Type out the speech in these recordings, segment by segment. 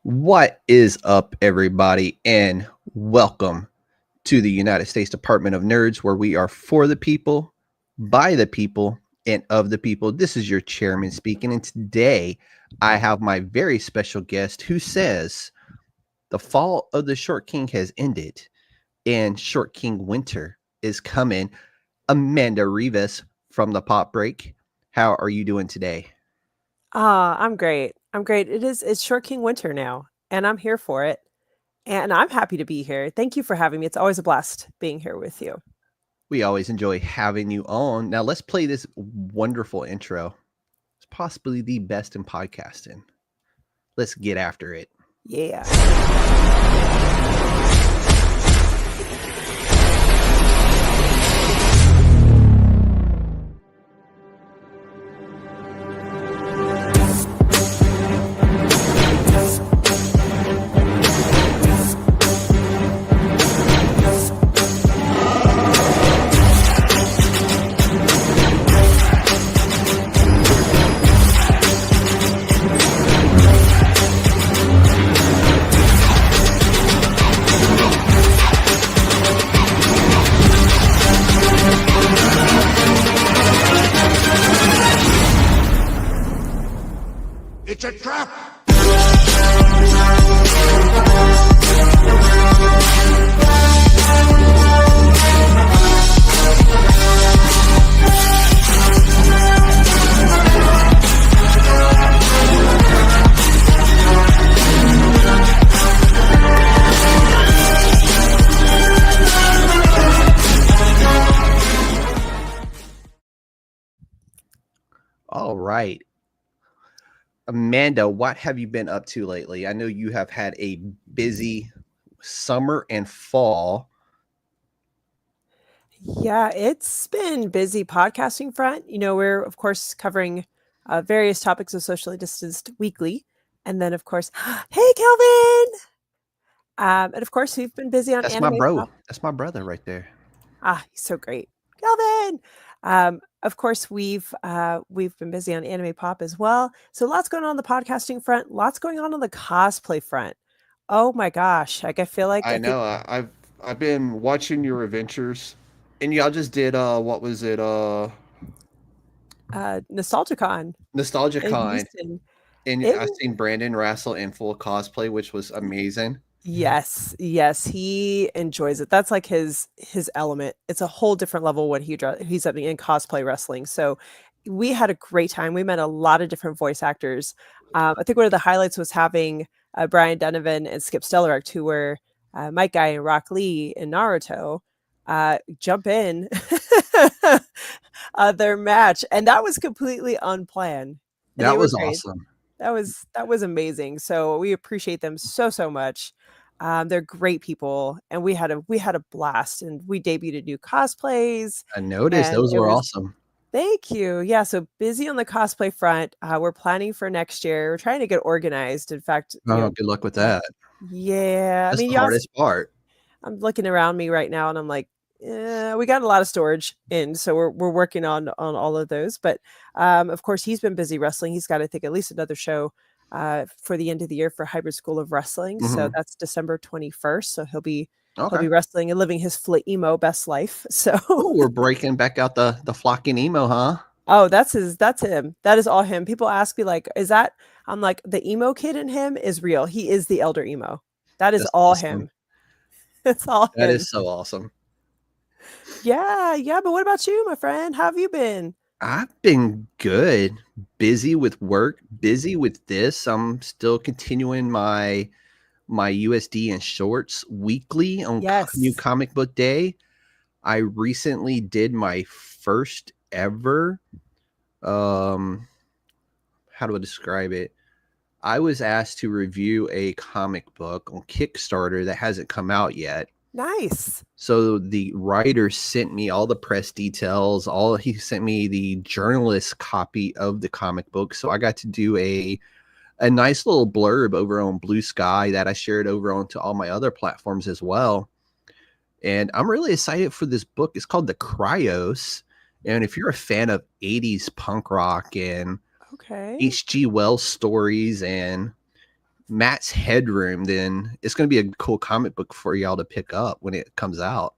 What is up, everybody, and welcome to the United States Department of Nerds, where we are for the people, by the people, and of the people. This is your chairman speaking, and today I have my very special guest who says the fall of the Short King has ended and Short King winter is coming. Amanda Rivas from the Pop Break. How are you doing today? I'm great. I'm great. It's Short King Winter now, and I'm here for it. And I'm happy to be here. Thank you for having me. It's always a blast being here with you. We always enjoy having you on. Now let's play this wonderful intro. It's possibly the best in podcasting. Let's get after it. Yeah. It's a trap! All right. Amanda, what have you been up to lately? I know you have had a busy summer and fall. Yeah, it's been busy podcasting front. We're of course covering various topics of socially distanced weekly. And then of course, hey Kelvin. And of course we've been busy on That's my anime bro. pop. That's my brother right there. He's so great. Kelvin. Of course, we've been busy on anime pop as well. So lots going on the podcasting front, lots going on the cosplay front. Oh my gosh. Like I feel like I know. I've been watching your adventures, and y'all just did what was it? NostalgiaCon Nostalgia in Con, Houston. and It I seen Brandon wrestle in full cosplay, which was amazing. Yes, he enjoys it. That's like his element. It's a whole different level when he's in cosplay wrestling. So we had a great time. We met a lot of different voice actors. I think one of the highlights was having Brian Donovan and Skip Stellark, who were Mike Guy and Rock Lee in Naruto, jump in their match, and that was completely unplanned. And they That were was great. awesome. That was amazing. So we appreciate them so much. They're great people, and we had a blast. And we debuted new cosplays, I noticed and those it were was awesome. thank you. Yeah, so busy on the cosplay front. We're planning for next year. We're trying to get organized. In fact, Oh, good luck with that. yeah. I That's mean, the y'all. hardest part. I'm looking around me right now, and I'm like, we got a lot of storage in, so we're working on all of those. But of course, he's been busy wrestling. He's got, I think, at least another show for the end of the year for Hybrid School of Wrestling. So Mhm. that's December 21st. So he'll Okay. be wrestling and living his emo best life. So Oh, we're breaking back out the flocking emo, huh? oh, that's him. That is all him. People ask me like, is that? I'm like, the emo kid in him is real. He is the elder emo. That is That's all awesome. him. It's all That him. is so awesome. Yeah. But what about you, my friend? How have you been? I've been good. Busy with work, busy with this. I'm still continuing my USDN shorts weekly on new Yes. comic book day. I recently did my first ever how do I describe it? I was asked to review a comic book on Kickstarter that hasn't come out yet. Nice. So the writer sent me all the press details. He sent me the journalist copy of the comic book. So I got to do a nice little blurb over on Blue Sky that I shared over onto all my other platforms as well. And I'm really excited for this book. It's called The Cryos. And if you're a fan of 80s punk rock and Okay. H.G. Wells stories and Matt's Headroom, then it's going to be a cool comic book for y'all to pick up when it comes out.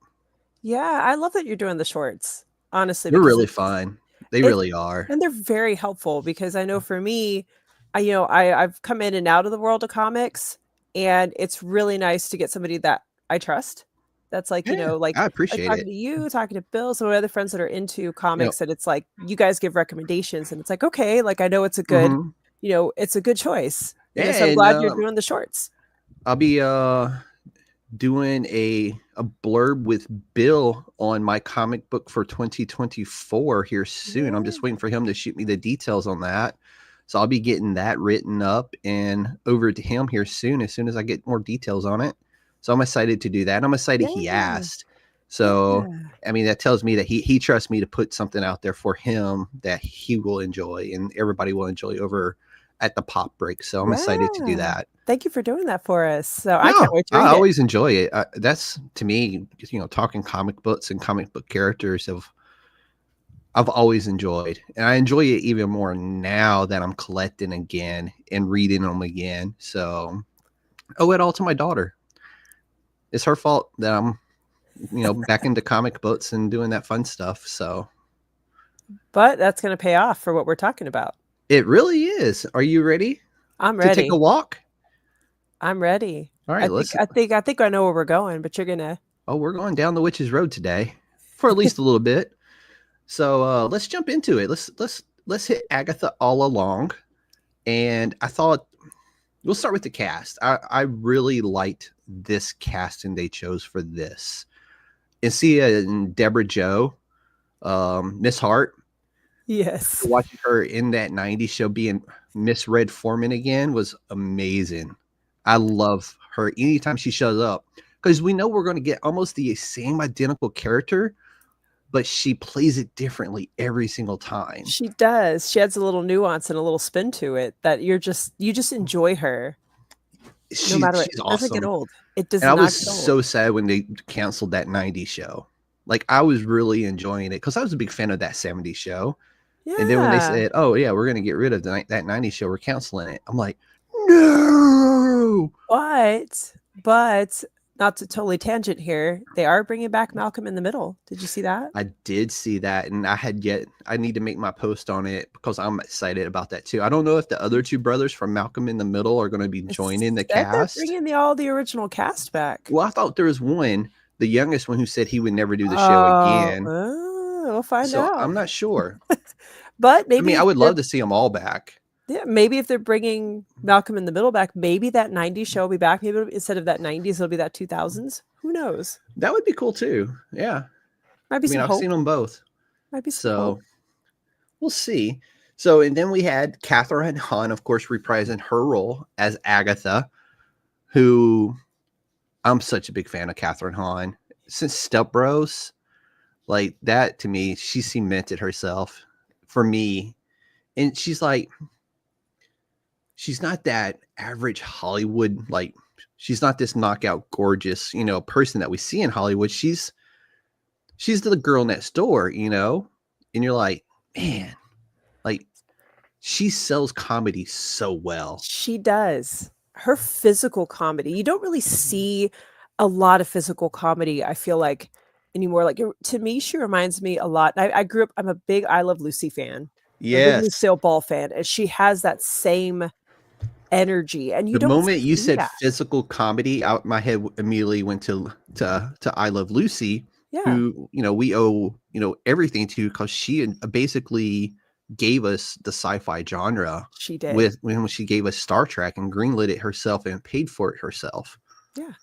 Yeah, I love that you're doing the shorts, honestly, They're because really fun. They it's really are. and they're very helpful because I know for me, I've come in and out of the world of comics, and it's really nice to get somebody that I trust. That's like, Yeah, like I appreciate talking it. to you, talking to Bill, some of my other friends that are into You know, comics, and it's like you guys give recommendations, and it's like, okay, like I know it's a good, mhm. it's a good choice. Yeah, So I'm and glad you're doing the shorts. I'll be doing a blurb with Bill on my comic book for 2024 here soon. I'm Yeah. just waiting for him to shoot me the details on that. So I'll be getting that written up and over to him here soon as I get more details on it. So I'm excited to do that. I'm excited he Yeah. asked. So Yeah. I mean that tells me that he trusts me to put something out there for him that he will enjoy and everybody will enjoy over at the pop break. So I'm excited to do Yeah. that. Thank you for doing that for us. So I can't No, wait to I read it. always enjoy it. That's to me, talking comic books and comic book characters I've always enjoyed, and I enjoy it even more now that I'm collecting again and reading them again. So, owe it all to my daughter. It's her fault that I'm, back into comic books and doing that fun stuff. So, But that's going to pay off for what we're talking about. it really is. Are you ready I'm to take a ready. walk? I'm ready. All I right, think let's. I think I think I know where we're going, but you're gonna. Oh, we're going down the witch's road today for at least a little bit. So let's jump into it. Let's hit Agatha All Along. And I thought we'll start with the cast. I really liked this casting they chose for this. And see Deborah Joe, Miss Hart, Yes. watching her in that 90s show being Miss Red Foreman again was amazing. I love her anytime she shows up because we know we're going to get almost the same identical character, but she plays it differently every single time. She does. She adds a little nuance and a little spin to it that you just enjoy her no matter what. She's It doesn't get awesome. old. It does And I not was get old. so sad when they canceled that 90s show. Like I was really enjoying it because I was a big fan of that 70s show. And then when they Yeah. said, "Oh yeah, we're going to get rid of that 90s show, we're canceling it," I'm like, "No!" But not to totally tangent here, they are bringing back Malcolm in the Middle. Did you see that? I did see that, and I need to make my post on it because I'm excited about that too. I don't know if the other two brothers from Malcolm in the Middle are going to be It joining the said they're cast. bringing all the original cast back. Well, I thought there was one, the youngest one, who said he would never do the show again. We'll find So out. I'm not sure. But I mean, maybe I if would they're love to see them all back. maybe if they're bringing Malcolm in the Middle back, maybe that 90s show will be back. Maybe instead of that 90s, it'll be that 2000s. Who knows? That would be cool too. Yeah. Might be I mean, some I've seen hope. them both. Might be some hope. So we'll see. So, and then we had Catherine Hahn, of course, reprising her role as Agatha, who I'm such a big fan of Catherine Hahn. Since Step Bros, like that to me, she cemented herself for me. And she's not that average Hollywood, like she's not this knockout gorgeous, person that we see in Hollywood. She's the girl next door, and you're like, man, like she sells comedy so well. She does. Her physical comedy. You don't really see a lot of physical comedy, I feel like, anymore. Like to me, she reminds me a lot. I grew up, I'm a big I Love Lucy fan. I'm a big Yes. Lucille Ball fan. And she has that same energy. And you The don't moment you see said that. physical comedy, out my head immediately went to I Love Lucy, Yeah. who we owe everything to because she basically gave us the sci-fi genre She did. when she gave us Star Trek and greenlit it herself and paid for it herself. Yeah.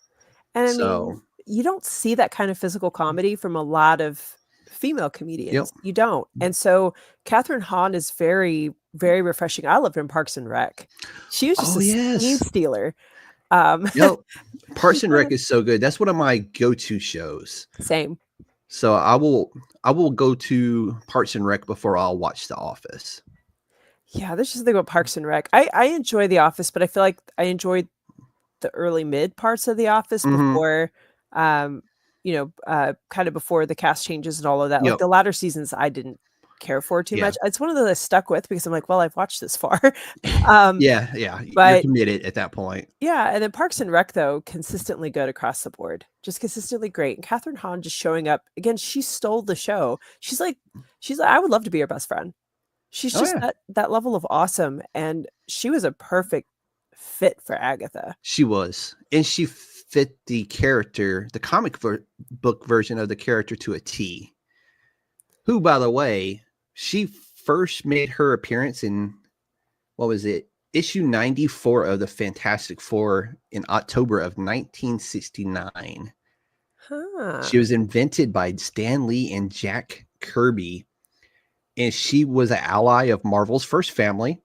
And I mean, So, you don't see that kind of physical comedy from a lot of female yep. comedians. You don't. And so Catherine Hahn is very, very refreshing. I loved her in Parks and Rec. She was just Oh a scene yes. stealer. Yep. Parks and Rec is so good. That's one of my go-to shows. Same. So I will go to Parks and Rec before I'll watch The Office. Yeah, there's just something about Parks and Rec. I enjoy The Office, but I feel like I enjoyed the early mid parts of The Office Mm-hmm. before, kind of before the cast changes and all of that. Like Yep. the latter seasons, I didn't care for too Yeah. much. It's one of those I stuck with because I'm like, well, I've watched this far. Yeah, you're But committed at that point. yeah, and then Parks and Rec though, consistently good across the board. Just consistently great. And Catherine Hahn just showing up. Again, she stole the show. She's like, I would love to be your best friend. She's Oh just yeah, that level of awesome. And she was a perfect fit for Agatha. she was, and she fit the character, the book version of the character to a T. Who, by the way, she first made her appearance in, what was it, issue 94 of the Fantastic Four in October of 1969. Huh. She was invented by Stan Lee and Jack Kirby, and she was an ally of Marvel's first family,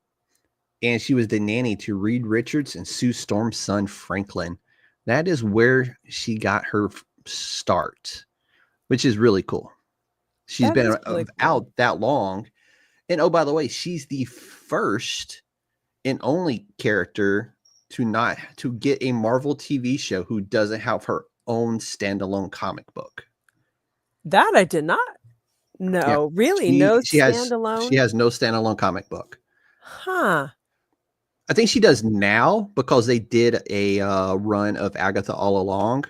and she was the nanny to Reed Richards and Sue Storm's son Franklin. That is where she got her start, which is really cool. She's That been is really cool. out that long. And oh, by the way, she's the first and only character to get a Marvel TV show who doesn't have her own standalone comic book. That I did not Yeah. know. Really? No She has standalone? no standalone comic book. Huh. I think she does now because they did a run of Agatha All Along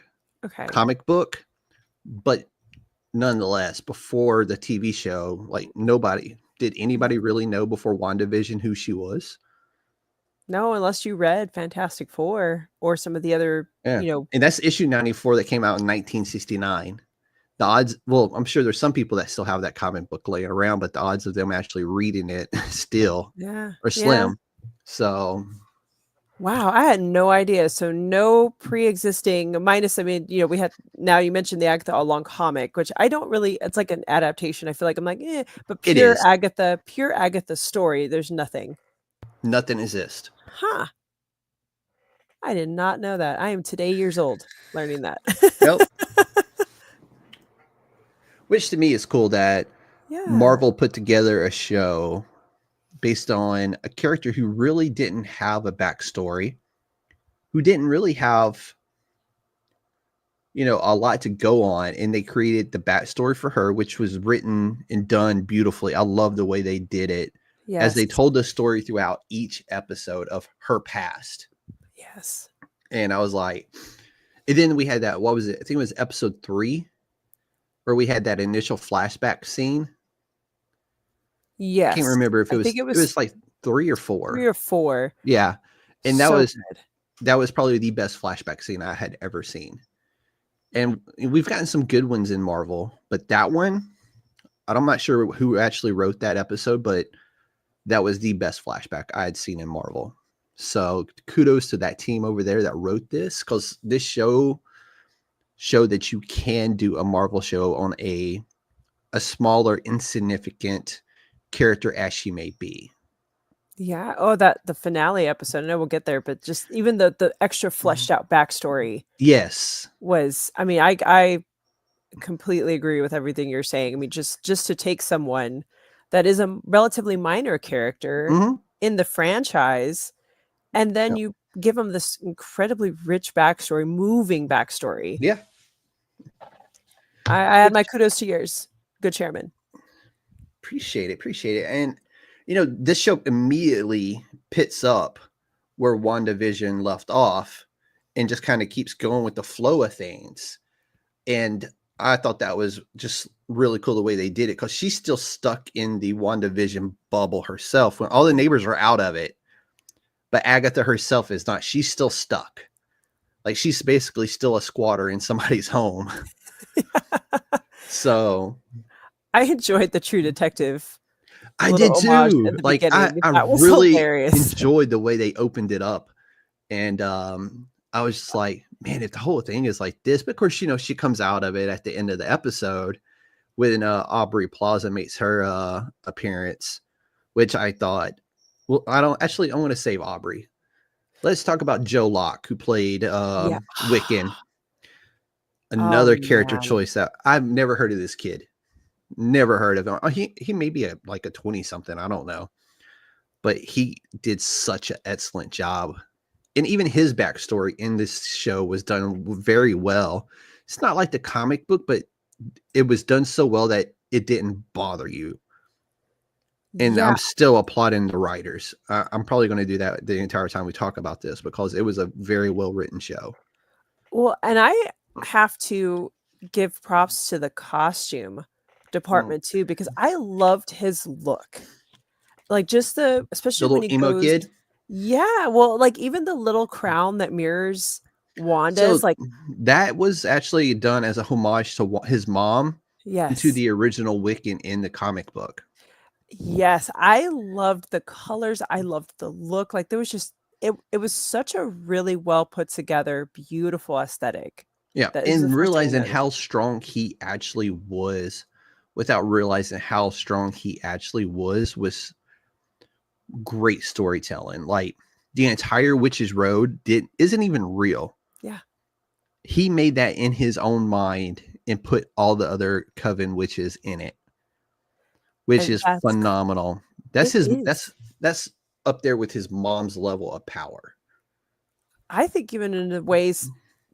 Okay. comic book, but nonetheless, before the TV show, like did anybody really know before WandaVision who she was? No, unless you read Fantastic Four or some of the other, Yeah. And that's issue 94 that came out in 1969. The odds, well, I'm sure there's some people that still have that comic book laying around, but the odds of them actually reading it still are slim. So wow, I had no idea. So no pre-existing minus, I mean, we had, now you mentioned the Agatha All Along comic, which I don't really, it's like an adaptation. I feel like I'm like, but it is. Pure Agatha story, there's nothing. Nothing exists. Huh. I did not know that. I am today years old learning that. Yep. Which to me is cool that Marvel put together a show based on a character who really didn't have a backstory, who didn't really have, a lot to go on. And they created the backstory for her, which was written and done beautifully. I love the way they did it. Yes. As they told the story throughout each episode of her past. Yes. And I was like, and then we had that, what was it? I think it was episode 3 where we had that initial flashback scene. Yes. I can't remember if it was like 3 or 4. 3 or 4. Yeah. And that So was good. That was probably the best flashback scene I had ever seen. And we've gotten some good ones in Marvel, but that one, I'm not sure who actually wrote that episode, but that was the best flashback I had seen in Marvel. So kudos to that team over there that wrote this, because this show showed that you can do a Marvel show on a smaller, insignificant character as she may be. Yeah. Oh, the finale episode. I know we'll get there, but just even the extra fleshed out backstory. Yes. Was, I mean, I completely agree with everything you're saying. I mean, just to take someone that is a relatively minor character in the franchise, and then you give them this incredibly rich backstory, moving backstory. Yeah. I add my kudos to yours. Good chairman. Appreciate it. And, this show immediately picks up where WandaVision left off and just kind of keeps going with the flow of things. And I thought that was just really cool the way they did it, because she's still stuck in the WandaVision bubble herself when all the neighbors are out of it. But Agatha herself is not. She's still stuck. Like, she's basically still a squatter in somebody's home. So I enjoyed the True Detective. I did too. Like, I really enjoyed the way they opened it up. And I was just like, man, if the whole thing is like this, but of course, she comes out of it at the end of the episode when Aubrey Plaza makes her appearance, which I thought, well, I want to save Aubrey. Let's talk about Joe Locke, who played Wiccan. Another character choice that I've never heard of this kid. Never heard of him. He may be like a 20-something. I don't know. But he did such an excellent job. And even his backstory in this show was done very well. It's not like the comic book, but it was done so well that it didn't bother you. And Yeah. I'm still applauding the writers. I'm probably going to do that the entire time we talk about this because it was a very well written show. Well, and I have to give props to the costume department too, because I loved his look. Like just The especially when little he emo goes, kid. yeah, well, like even the little crown that mirrors Wanda's, So like, that was actually done as a homage to his mom and to yes. the original Wiccan in the comic book. Yes, I loved the colors, I loved the look, like, there was just it was such a really well put together, beautiful aesthetic. Yeah, That is the and first thing I realizing noticed. how strong he actually was without realizing how strong he actually was great storytelling. Like the entire Witch's Road isn't even real. Yeah, He made that in his own mind and put all the other coven witches in it, which and is phenomenal. That's it his is. that's up there with his mom's level of power. I think even in the ways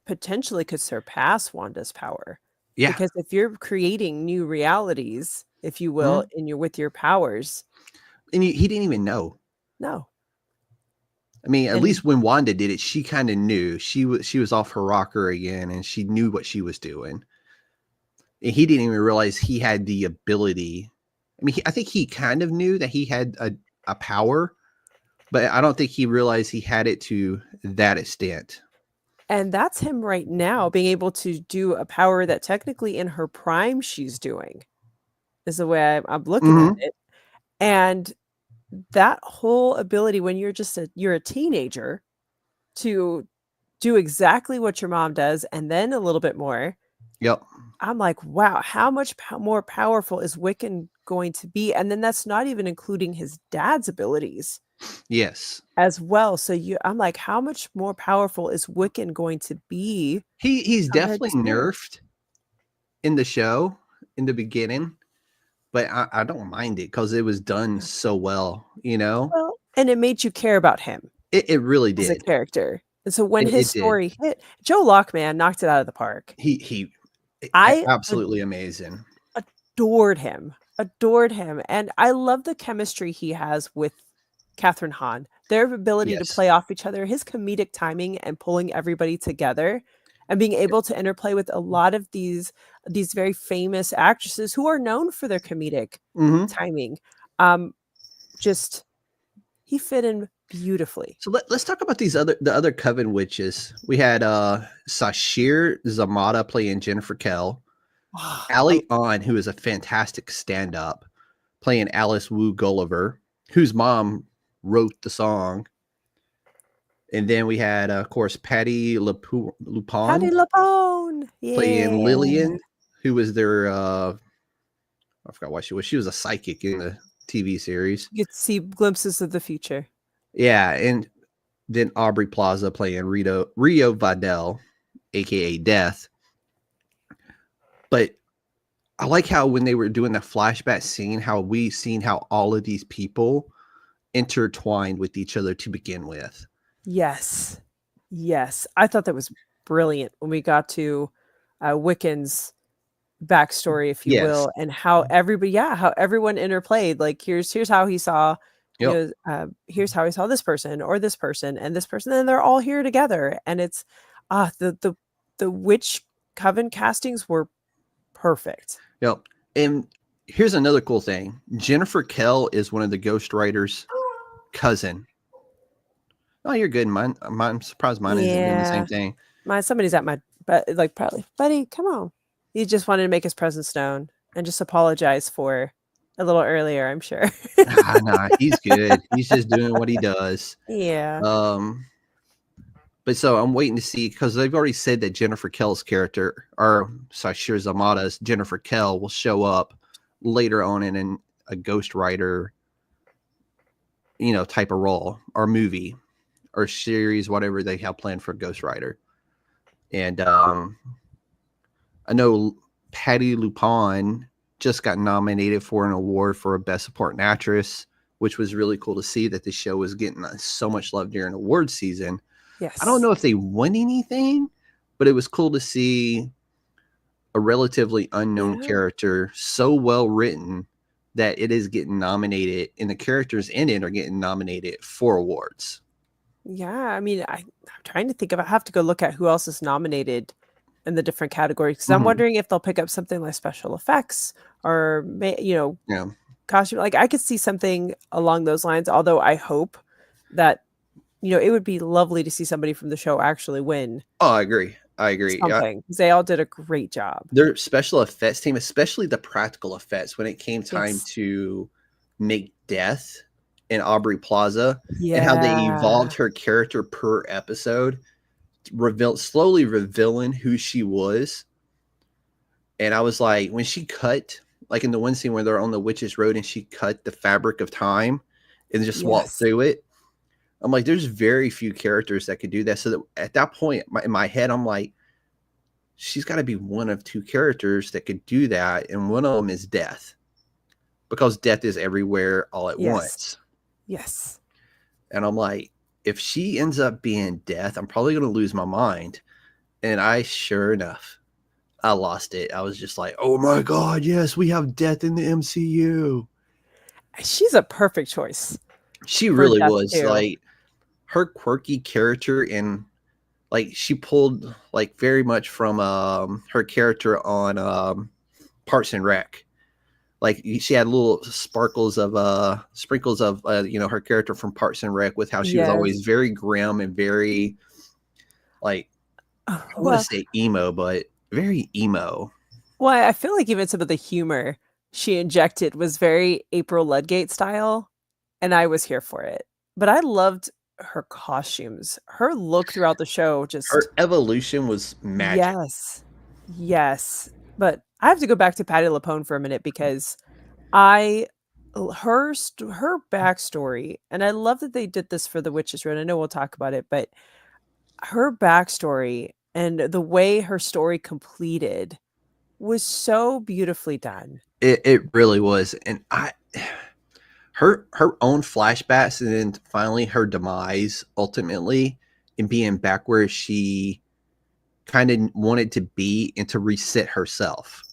potentially could surpass Wanda's power, Yeah. because if you're creating new realities, if you will, Mhm. in your with your powers, And he didn't even know. no, I mean, at and least when Wanda did it, she kind of knew. She was off her rocker again, and she knew what she was doing. And he didn't even realize he had the ability. I mean, I think he kind of knew that he had a power, but I don't think he realized he had it to that extent. that's him right now being able to do a power that technically in her prime she's doing, is the way I'm looking at Hmm. it, and that whole ability when you're a teenager to do exactly what your mom does and then a little bit more. Yep. I'm like, wow, how much more powerful is Wiccan going to be? And then that's not even including his dad's abilities Yes. as well. So I'm like, how much more powerful is Wiccan going to be He's compared definitely to? nerfed in the show in the beginning, but I don't mind it because it was done Yeah. so well. You know, Well, and it made you care about him it really as a did. character. And so when his It did. story hit, Joe Lockman knocked it out of the park. He I absolutely amazing. adored him, and I love the chemistry he has with Catherine Hahn. Their ability to Yes. play off each other, his comedic timing and pulling everybody together, and being able to interplay with a lot of these very famous actresses who are known for their comedic Hmm. timing. Um, just he fit in beautifully. So let's talk about the other coven witches. We had Sashir Zamata playing Jennifer Kell, I Ali On, who is a fantastic stand-up, playing Alice Wu Gulliver, whose mom wrote the song. And then we had, of course, Patty Patty Lupon LuPone, playing yeah. Lillian, who was their I forgot what she was. She was a psychic in the TV series. You get to see glimpses of the future. Yeah, and then Aubrey Plaza playing Rio Vidal, aka Death. But I like how when they were doing the flashback scene, how we seen how all of these people intertwined with each other to begin with. Yes. Yes. I thought that was brilliant when we got to Wiccan's backstory, if you Yes. will, and how everybody, yeah, how everyone interplayed. Like, here's how he saw, Yep. here's how he saw this person or this person and this person, and they're all here together. And it's the witch coven castings were perfect. Yep. And here's another cool thing. Jennifer Kell is one of the ghostwriters' cousin. Oh, you're good. I'm surprised mine isn't doing the same Yeah. thing. Somebody's at my, but like, probably, buddy, come on. He just wanted to make his presence known and just apologize for a little earlier, I'm sure. Nah, he's good. He's just doing what he does. Yeah. Um, but so I'm waiting to see because they've already said that Jennifer Kell's character, or Sashir Zamata's Jennifer Kell, will show up later on in a ghostwriter, type of role or movie or series, whatever they have planned for Ghostwriter. And I know Patty Lupon just got nominated for an award for a Best Supporting Actress, which was really cool to see that the show was getting so much love during award season. I don't Yes. know if they won anything, but it was cool to see a relatively unknown Yeah. character so well written that it is getting nominated, and the characters in it are getting nominated for awards. Yeah, I mean, I'm trying to think of. I have to go look at who else is nominated in the different categories because I'm wondering if they'll pick up something like special effects or Yeah. costume. Like I could see something along those lines. Although I hope that it would be lovely to see somebody from the show actually win Oh, I agree. I agree. something because they all did a great job. Their special effects team, especially the practical effects, when it came time Yes. to make Death in Aubrey Plaza, and how they Yeah. evolved her character per episode, slowly revealing who she was. And I was like, when she cut, like in the one scene where they're on the witch's road and she cut the fabric of time and just walked Yes. through it, I'm like, there's very few characters that could do that. So that at that point in my head, I'm like, she's got to be one of two characters that could do that. And one of them is Death, because Death is everywhere all at Yes. once. Yes. And I'm like, if she ends up being Death, I'm probably going to lose my mind. And sure enough, I lost it. I was just like, oh my God, yes, we have Death in the MCU. She's a perfect choice. She for really Death was. too. Like, her quirky character, and like she pulled like very much from her character on Parks and Rec. Like she had little sprinkles of her character from Parks and Rec, with how she was always Yes. very grim and very, like, I don't want to Well, say emo, but very emo. I feel like even some of the humor she injected was very April Ludgate style, and I was here for it. But I loved her costumes. Her look throughout the show just Her evolution was magic. yes. Yes. But I have to go back to Patti LuPone for a minute because I her backstory, and I love that they did this for the Witches Road. I know we'll talk about it, but her backstory and the way her story completed was so beautifully done. It really was. And her own flashbacks, and then finally her demise ultimately, and being back where she kind of wanted to be, and to reset herself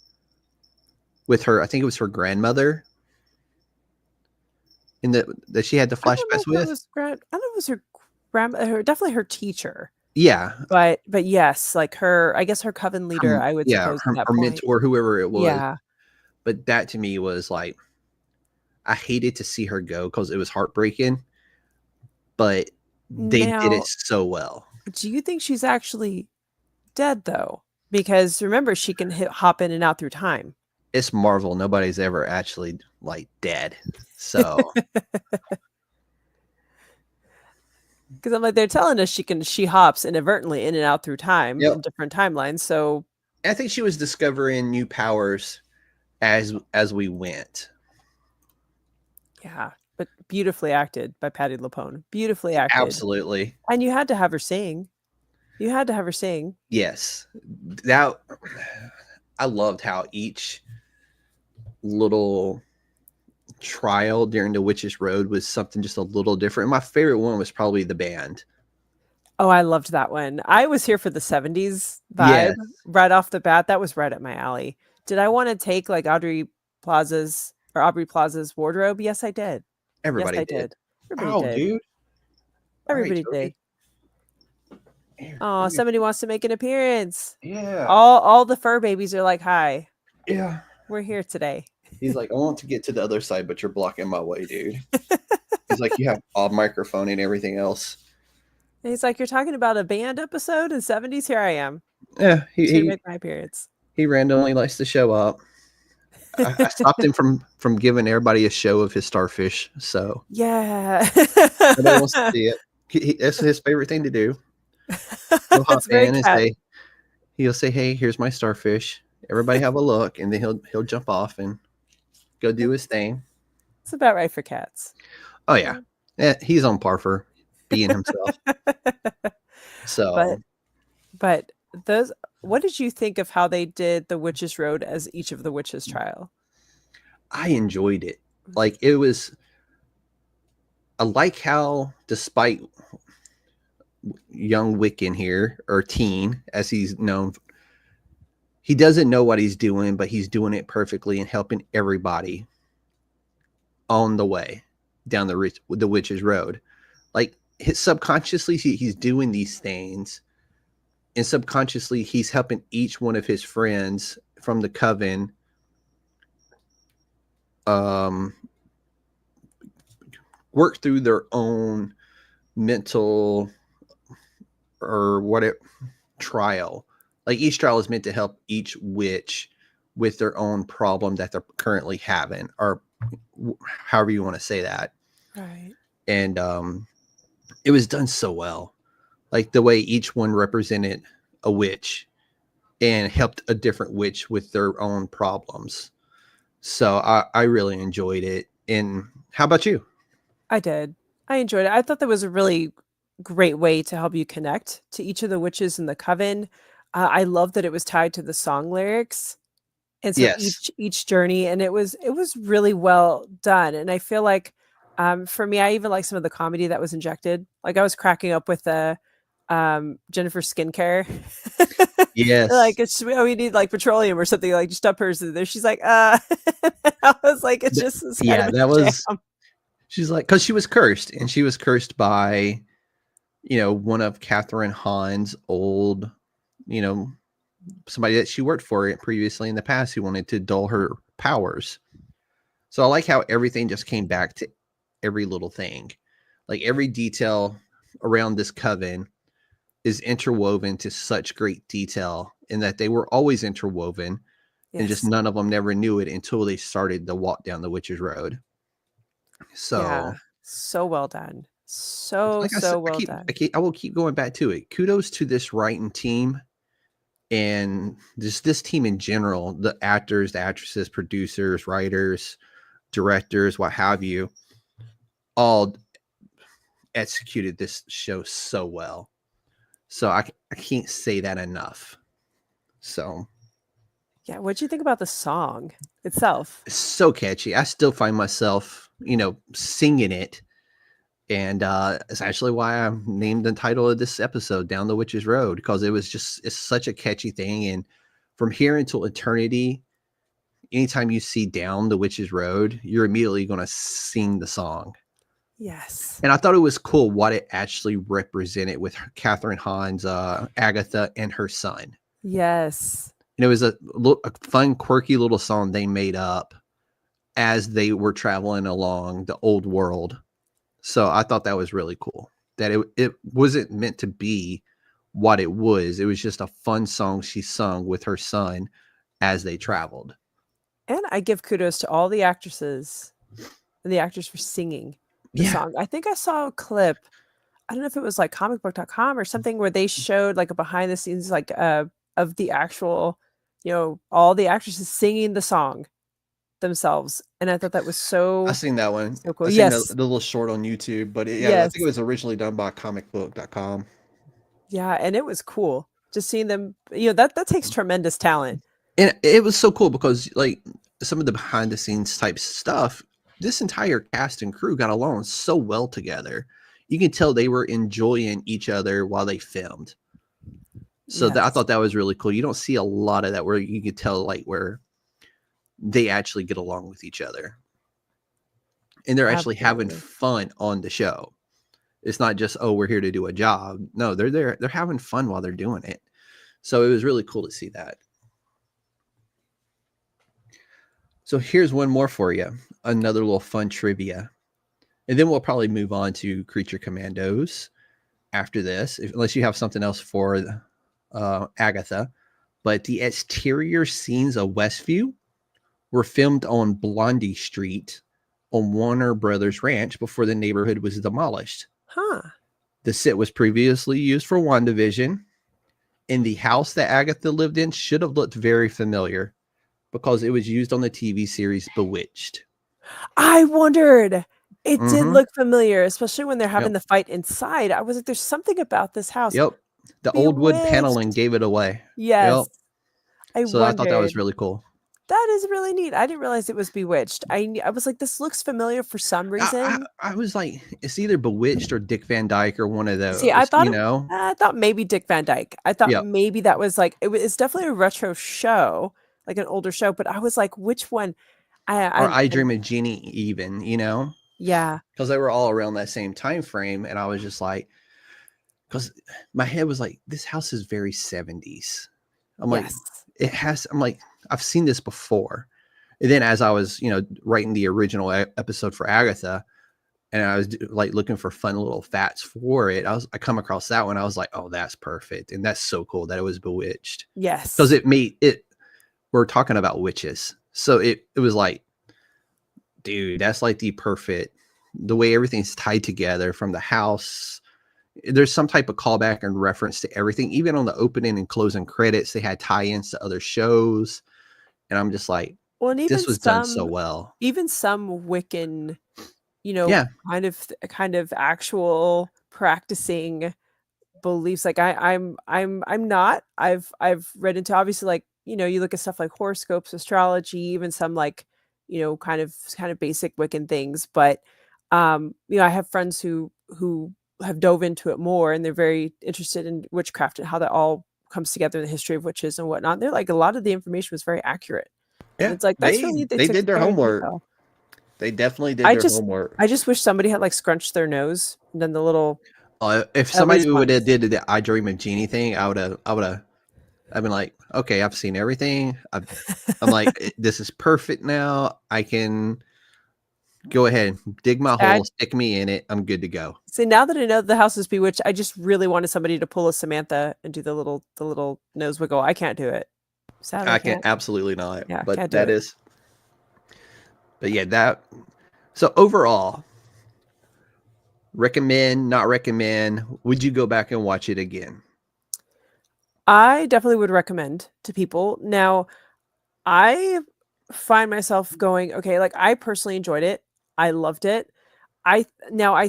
with her, I think it was her grandmother in that she had the I don't know flashbacks if it with. was I don't know if it was her grandma, definitely her teacher. Yeah. But yes, like her, I guess her coven leader, I would suppose at that Her point. mentor, whoever it was. Yeah. But that to me was like, I hated to see her go because it was heartbreaking, but they did it Now, so well. do you think she's actually dead though? Because remember, she can hop in and out through time. It's Marvel. Nobody's ever actually like dead. So Because I'm like, they're telling us she hops inadvertently in and out through time yep. in different timelines. So I think she was discovering new powers as we went. yeah, but beautifully acted by Patti LuPone. Beautifully acted. Absolutely. And you had to have her sing. You had to have her sing. Yes. That I loved how each little trial during the Witch's Road was something just a little different. My favorite one was probably the band. Oh, I loved that one. I was here for the 70s Yes. vibe right off the bat. That was right up my alley. Did I want to take like Aubrey Plaza's wardrobe? Yes, I did. Everybody Yes, I did. did. Everybody Oh, did. dude. Everybody did. Oh, somebody wants to make an appearance. Yeah. All the fur babies are like, "Hi. Yeah. We're here today." He's like, I want to get to the other side, but you're blocking my way, dude. He's like, you have a microphone and everything else. And he's like, "You're talking about a band episode in 70s? Here I am. Yeah, To make my appearance." he randomly likes to show up. I stopped him from giving everybody a show of his starfish. So yeah. nobody wants to see it. That's his favorite thing to do. He'll hop It's very in and cat. he'll say, "Hey, here's my starfish. Everybody have a look," and then he'll jump off and go do his thing. It's about right for cats. Oh yeah, he's on par for being himself. So, but those. What did you think of how they did the Witches Road as each of the witches trial? I enjoyed it. Like it was. I like how, despite young Wiccan here, or teen as he's known, he doesn't know what he's doing, but he's doing it perfectly and helping everybody. on the way down the witch's road. Like his subconsciously, he's doing these things, and subconsciously, he's helping each one of his friends from the coven um, work through their own mental or what trial. Like each trial is meant to help each witch with their own problem that they're currently having, or however you want to say that. Right. And it was done so well. Like the way each one represented a witch and helped a different witch with their own problems. So I really enjoyed it. And how about you? I did. I enjoyed it. I thought that was a really great way to help you connect to each of the witches in the coven. I love that it was tied to the song lyrics, and so Yes. each journey, and it was really well done. And I feel like, for me, I even like some of the comedy that was injected. Like I was cracking up with the Jennifer skincare. Yes. Like it's, oh, we need like petroleum or something, like just up her there. She's like, I was like, it's just this kind of Yeah, a that was. jam. She's like, because she was cursed, and she was cursed by, one of Catherine Hahn's old, you know, somebody that she worked for previously in the past who wanted to dull her powers. So I like how everything just came back to every little thing. Like every detail around this coven is interwoven to such great detail, in that they were always interwoven, and just Yes. none of them never knew it until they started to walk down the witch's road. Yeah. So, So well done. So, like I said, so well done. I will keep going back to it. Kudos to this writing team and just this team in general, the actors, the actresses, producers, writers, directors, what have you, all executed this show so well. So I can't say that enough. So Yeah. What'd you think about the song itself? it's so catchy. I still find myself, singing it. And it's actually why I named the title of this episode Down the Witch's Road, because it's such a catchy thing. And from here until eternity, anytime you see Down the Witch's Road, you're immediately going to sing the song. Yes. And I thought it was cool what it actually represented with Catherine Hahn's Agatha and her son. Yes. And it was a fun, quirky little song they made up as they were traveling along the old world. So I thought that was really cool. That it wasn't meant to be what it was. It was just a fun song she sung with her son as they traveled. And I give kudos to all the actresses and the actors for singing the Yeah. song. I think I saw a clip. I don't know if it was like comicbook.com or something, where they showed like a behind the scenes, like of the actual, all the actresses singing the song themselves. And I thought that was I so, seen that one. so cool. I seen the Yes. little short on YouTube, but yeah, I think it Yes. was originally done by comicbook.com. Yeah. And it was cool just seeing them, that takes tremendous talent. And it was so cool because like some of the behind the scenes type stuff, this entire cast and crew got along so well together. You can tell they were enjoying each other while they filmed. So I Yes. thought that was really cool. You don't see a lot of that where you could tell like where they actually get along with each other. And they're actually having Absolutely. fun on the show. It's not just, oh, we're here to do a job. No, they're there. They're having fun while they're doing it. So it was really cool to see that. So here's one more for you. Another little fun trivia. And then we'll probably move on to Creature Commandos after this, unless you have something else for Agatha. But the exterior scenes of Westview were filmed on Blondie Street on Warner Brothers Ranch before the neighborhood was demolished. Huh. The set was previously used for WandaVision, and the house that Agatha lived in should have looked very familiar because it was used on the TV series Bewitched. I wondered. It did Mm-hmm. look familiar, especially when they're having Yep. the fight inside. I was like, there's something about this house. Yep. The old wood paneling Bewitched. gave it away. Yes. Yep. I So I thought that was wondered. really cool. That is really neat. I didn't realize it was Bewitched. I was like, this looks familiar for some reason. I was like, it's either Bewitched or Dick Van Dyke or one of See, those, you know? I thought maybe Dick Van Dyke. I thought Yep. maybe that was like, it's definitely a retro show, like an older show, but I was like, which one? I or and I Dream of Jeannie, even, yeah, because they were all around that same time frame, and I was just like, because my head was like, this house is very 70s. I'm like, yes. it has. I'm like, I've seen this before. And then as I was, writing the original episode for Agatha, and I was like looking for fun little facts for it, I come across that one. I was like, oh, that's perfect, and that's so cool that it was Bewitched, because Yes. it made it. We're talking about witches, so it was like, dude, that's like the way everything's tied together from the house. There's some type of callback and reference to everything. Even on the opening and closing credits, they had tie-ins to other shows. And I'm just like, Well, and this was done so well. even some Wiccan, Yeah. kind of actual practicing beliefs. Like I'm not. I've read into, obviously, like, you look at stuff like horoscopes, astrology, even some like, kind of basic Wiccan things. But I have friends who have dove into it more, and they're very interested in witchcraft and how that all comes together in the history of witches and whatnot. And they're like, a lot of the information was very accurate. And Yeah. it's like, that's really neat. They They took did their care of homework. detail. They definitely did I their just homework. I just wish somebody had like scrunched their nose and then the little, If at somebody least would have once. did the I Dream of Genie thing, I've been like, okay, I've seen everything. I'm like, this is perfect now. I can go ahead, dig my I hole, stick me in it. I'm good to go. See, now that I know the house is bewitched, I just really wanted somebody to pull a Samantha and do the little nose wiggle. I can't do it. Sad I I can can't. absolutely not. Yeah, But can't do it. but yeah, that. So overall, recommend, not recommend. Would you go back and watch it again? I definitely would recommend to people. Now, I find myself going, okay, like I personally enjoyed it. I loved it. I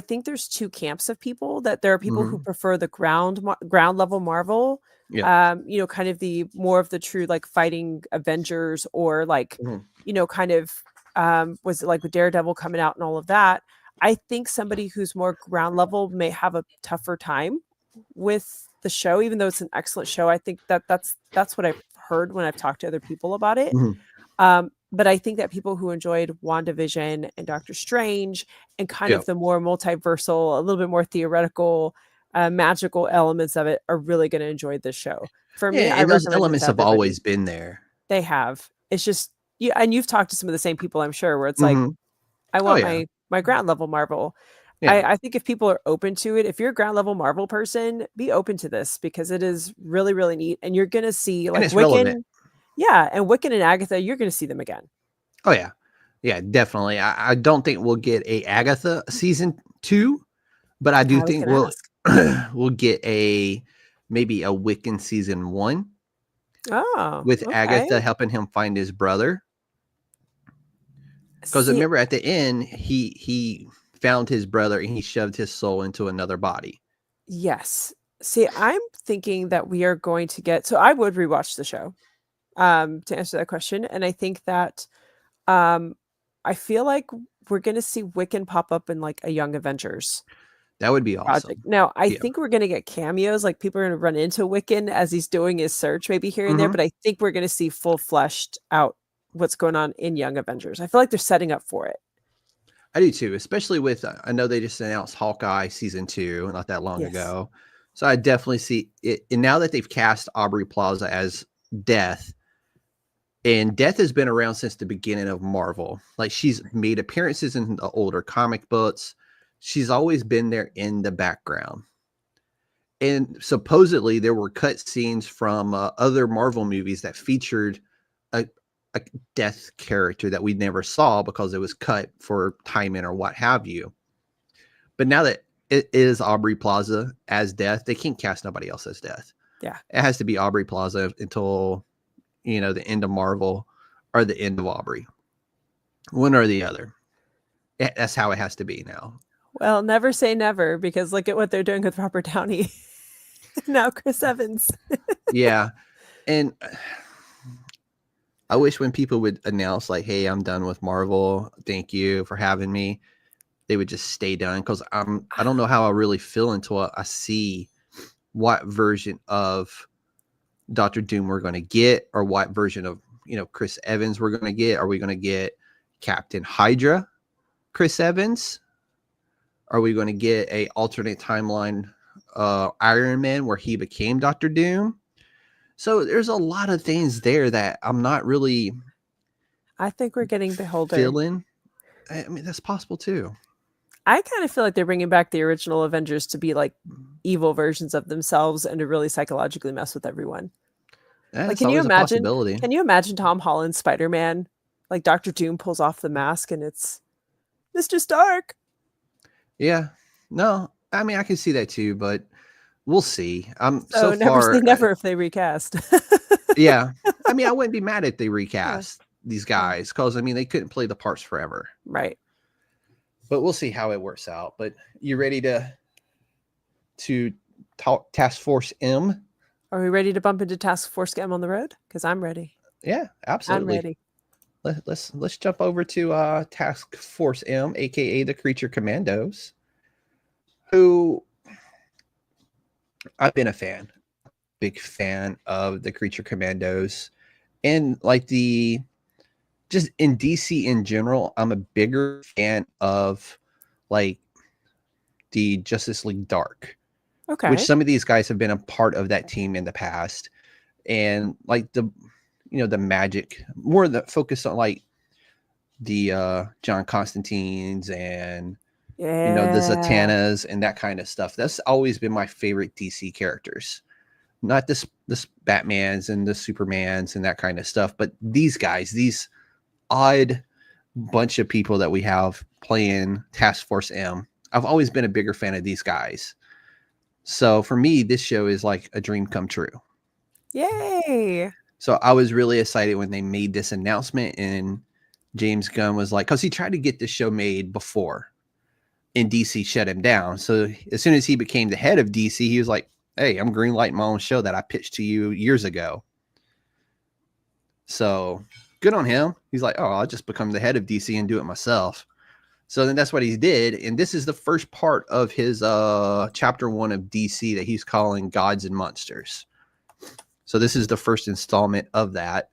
think there's two camps of people. That there are people who Mm-hmm. prefer the ground level Marvel, Yeah. kind of the more of the true like fighting Avengers, or like, Mm-hmm. kind of, was it like with Daredevil coming out and all of that. I think somebody who's more ground level may have a tougher time with the show, even though it's an excellent show. I think that's what I've heard when I've talked to other people about it. Mm-hmm. But I think that people who enjoyed WandaVision and Doctor Strange and kind Yeah. of the more multiversal, a little bit more theoretical, magical elements of it are really going to enjoy this show. For Yeah. me, I And those recommend it elements to have everybody. always been there. They have. It's just, yeah, and you've talked to some of the same people, I'm sure, where it's like, Mm-hmm. I Oh want yeah. my ground level Marvel. Yeah. I think if people are open to it, if you're a ground level Marvel person, be open to this, because it is really, really neat. And you're going to see And like it's relevant. Wiccan. Yeah. And Wiccan and Agatha, you're going to see them again. Oh yeah. Yeah, definitely. I don't think we'll get a Agatha season 2, but I do I was think going to ask. we'll get maybe a Wiccan season 1 Oh, with okay. Agatha helping him find his brother. Because See, remember, at the end, he found his brother and he shoved his soul into another body. yes. See, I'm thinking that we are going to get, so I would rewatch the show, to answer that question. And I think that, um, I feel like we're going to see Wiccan pop up in like a Young Avengers That would be project. awesome. Now, I Yeah. think we're going to get cameos, like people are going to run into Wiccan as he's doing his search, maybe here and there, Hmm. but I think we're going to see full fleshed out what's going on in Young Avengers. I feel like they're setting up for it. I do too, especially with I know they just announced Hawkeye season 2 not that long Yes. ago. So I definitely see it. And now that they've cast Aubrey Plaza as Death, and Death has been around since the beginning of Marvel. Like, she's made appearances in the older comic books. She's always been there in the background. And supposedly there were cut scenes from other Marvel movies that featured a, a Death character that we never saw because it was cut for timing or what have you. But now that it is Aubrey Plaza as Death, they can't cast nobody else as Death. Yeah. It has to be Aubrey Plaza until the end of Marvel or the end of Aubrey, one or the other. That's how it has to be now. Well, never say never, because look at what they're doing with Robert Downey. Now Chris Evans. Yeah, and I wish when people would announce like, "Hey, I'm done with Marvel. Thank you for having me," they would just stay done, because I don't know how I really feel until I see what version of Doctor Doom we're going to get, or what version of Chris Evans we're going to get. Are we going to get Captain Hydra, Chris Evans? Are we going to get a alternate timeline Iron Man where he became Doctor Doom? So there's a lot of things there that I'm not really I think we're getting Beholder. feeling. I mean, that's possible too. I kind of feel like they're bringing back the original Avengers to be like evil versions of themselves and to really psychologically mess with everyone. That's Like, can you always a imagine? possibility. Can you imagine Tom Holland's Spider-Man? Like Doctor Doom pulls off the mask and it's Mr. Stark. Yeah. No, I mean, I can see that too, but we'll see. So never far, say never if they recast. yeah. I mean, I wouldn't be mad if they recast these guys because, I mean, they couldn't play the parts forever. Right. But we'll see how it works out. But you ready to talk Task Force M? Are we ready to bump into Task Force M on the road? Because I'm ready. Yeah, absolutely. I'm ready. Let's jump over to Task Force M, aka the Creature Commandos, who I've been a big fan of the Creature Commandos, and like just in DC in general, I'm a bigger fan of like the Justice League Dark, Okay. which some of these guys have been a part of that team in the past, and like the magic, more the focus on like the John Constantines and the Zatannas and that kind of stuff. That's always been my favorite DC characters. Not this Batmans and the Supermans and that kind of stuff, but these guys, these odd bunch of people that we have playing Task Force M. I've always been a bigger fan of these guys. So for me, this show is like a dream come true. Yay. So I was really excited when they made this announcement, and James Gunn was like, because he tried to get this show made before and DC shut him down. So as soon as he became the head of DC, he was like, hey, I'm greenlighting my own show that I pitched to you years ago. So good on him. He's like, oh, I'll just become the head of DC and do it myself. So then that's what he did. And this is the first part of his chapter 1 of DC that he's calling Gods and Monsters. So this is the first installment of that.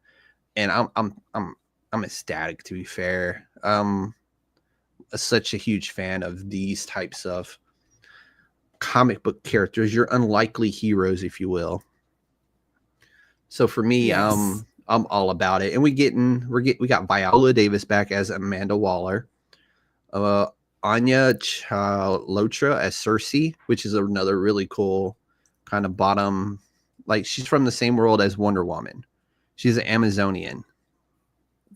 And I'm ecstatic, to be fair. Such a huge fan of these types of comic book characters, your unlikely heroes, if you will. So for me, yes. I'm all about it. And we got Viola Davis back as Amanda Waller, Anya Chalotra as Cersei, which is another really cool kind of bottom, like she's from the same world as Wonder Woman. She's an Amazonian.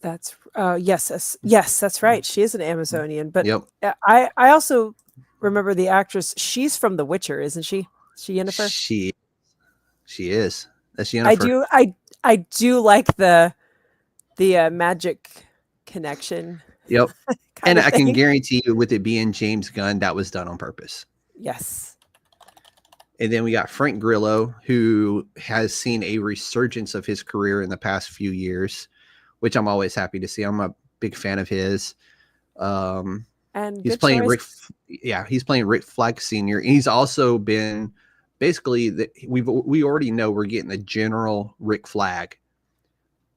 That's yes, that's right. She is an Amazonian, but yep. I also remember the actress. She's from The Witcher, isn't she? She Yennefer. She is. That's Yennefer. I do like the magic connection. Yep. And I can guarantee you, with it being James Gunn, that was done on purpose. Yes. And then we got Frank Grillo, who has seen a resurgence of his career in the past few years, which I'm always happy to see. I'm a big fan of his. And he's playing he's playing Rick Flag Sr. And he's also been basically we already know we're getting the general Rick Flag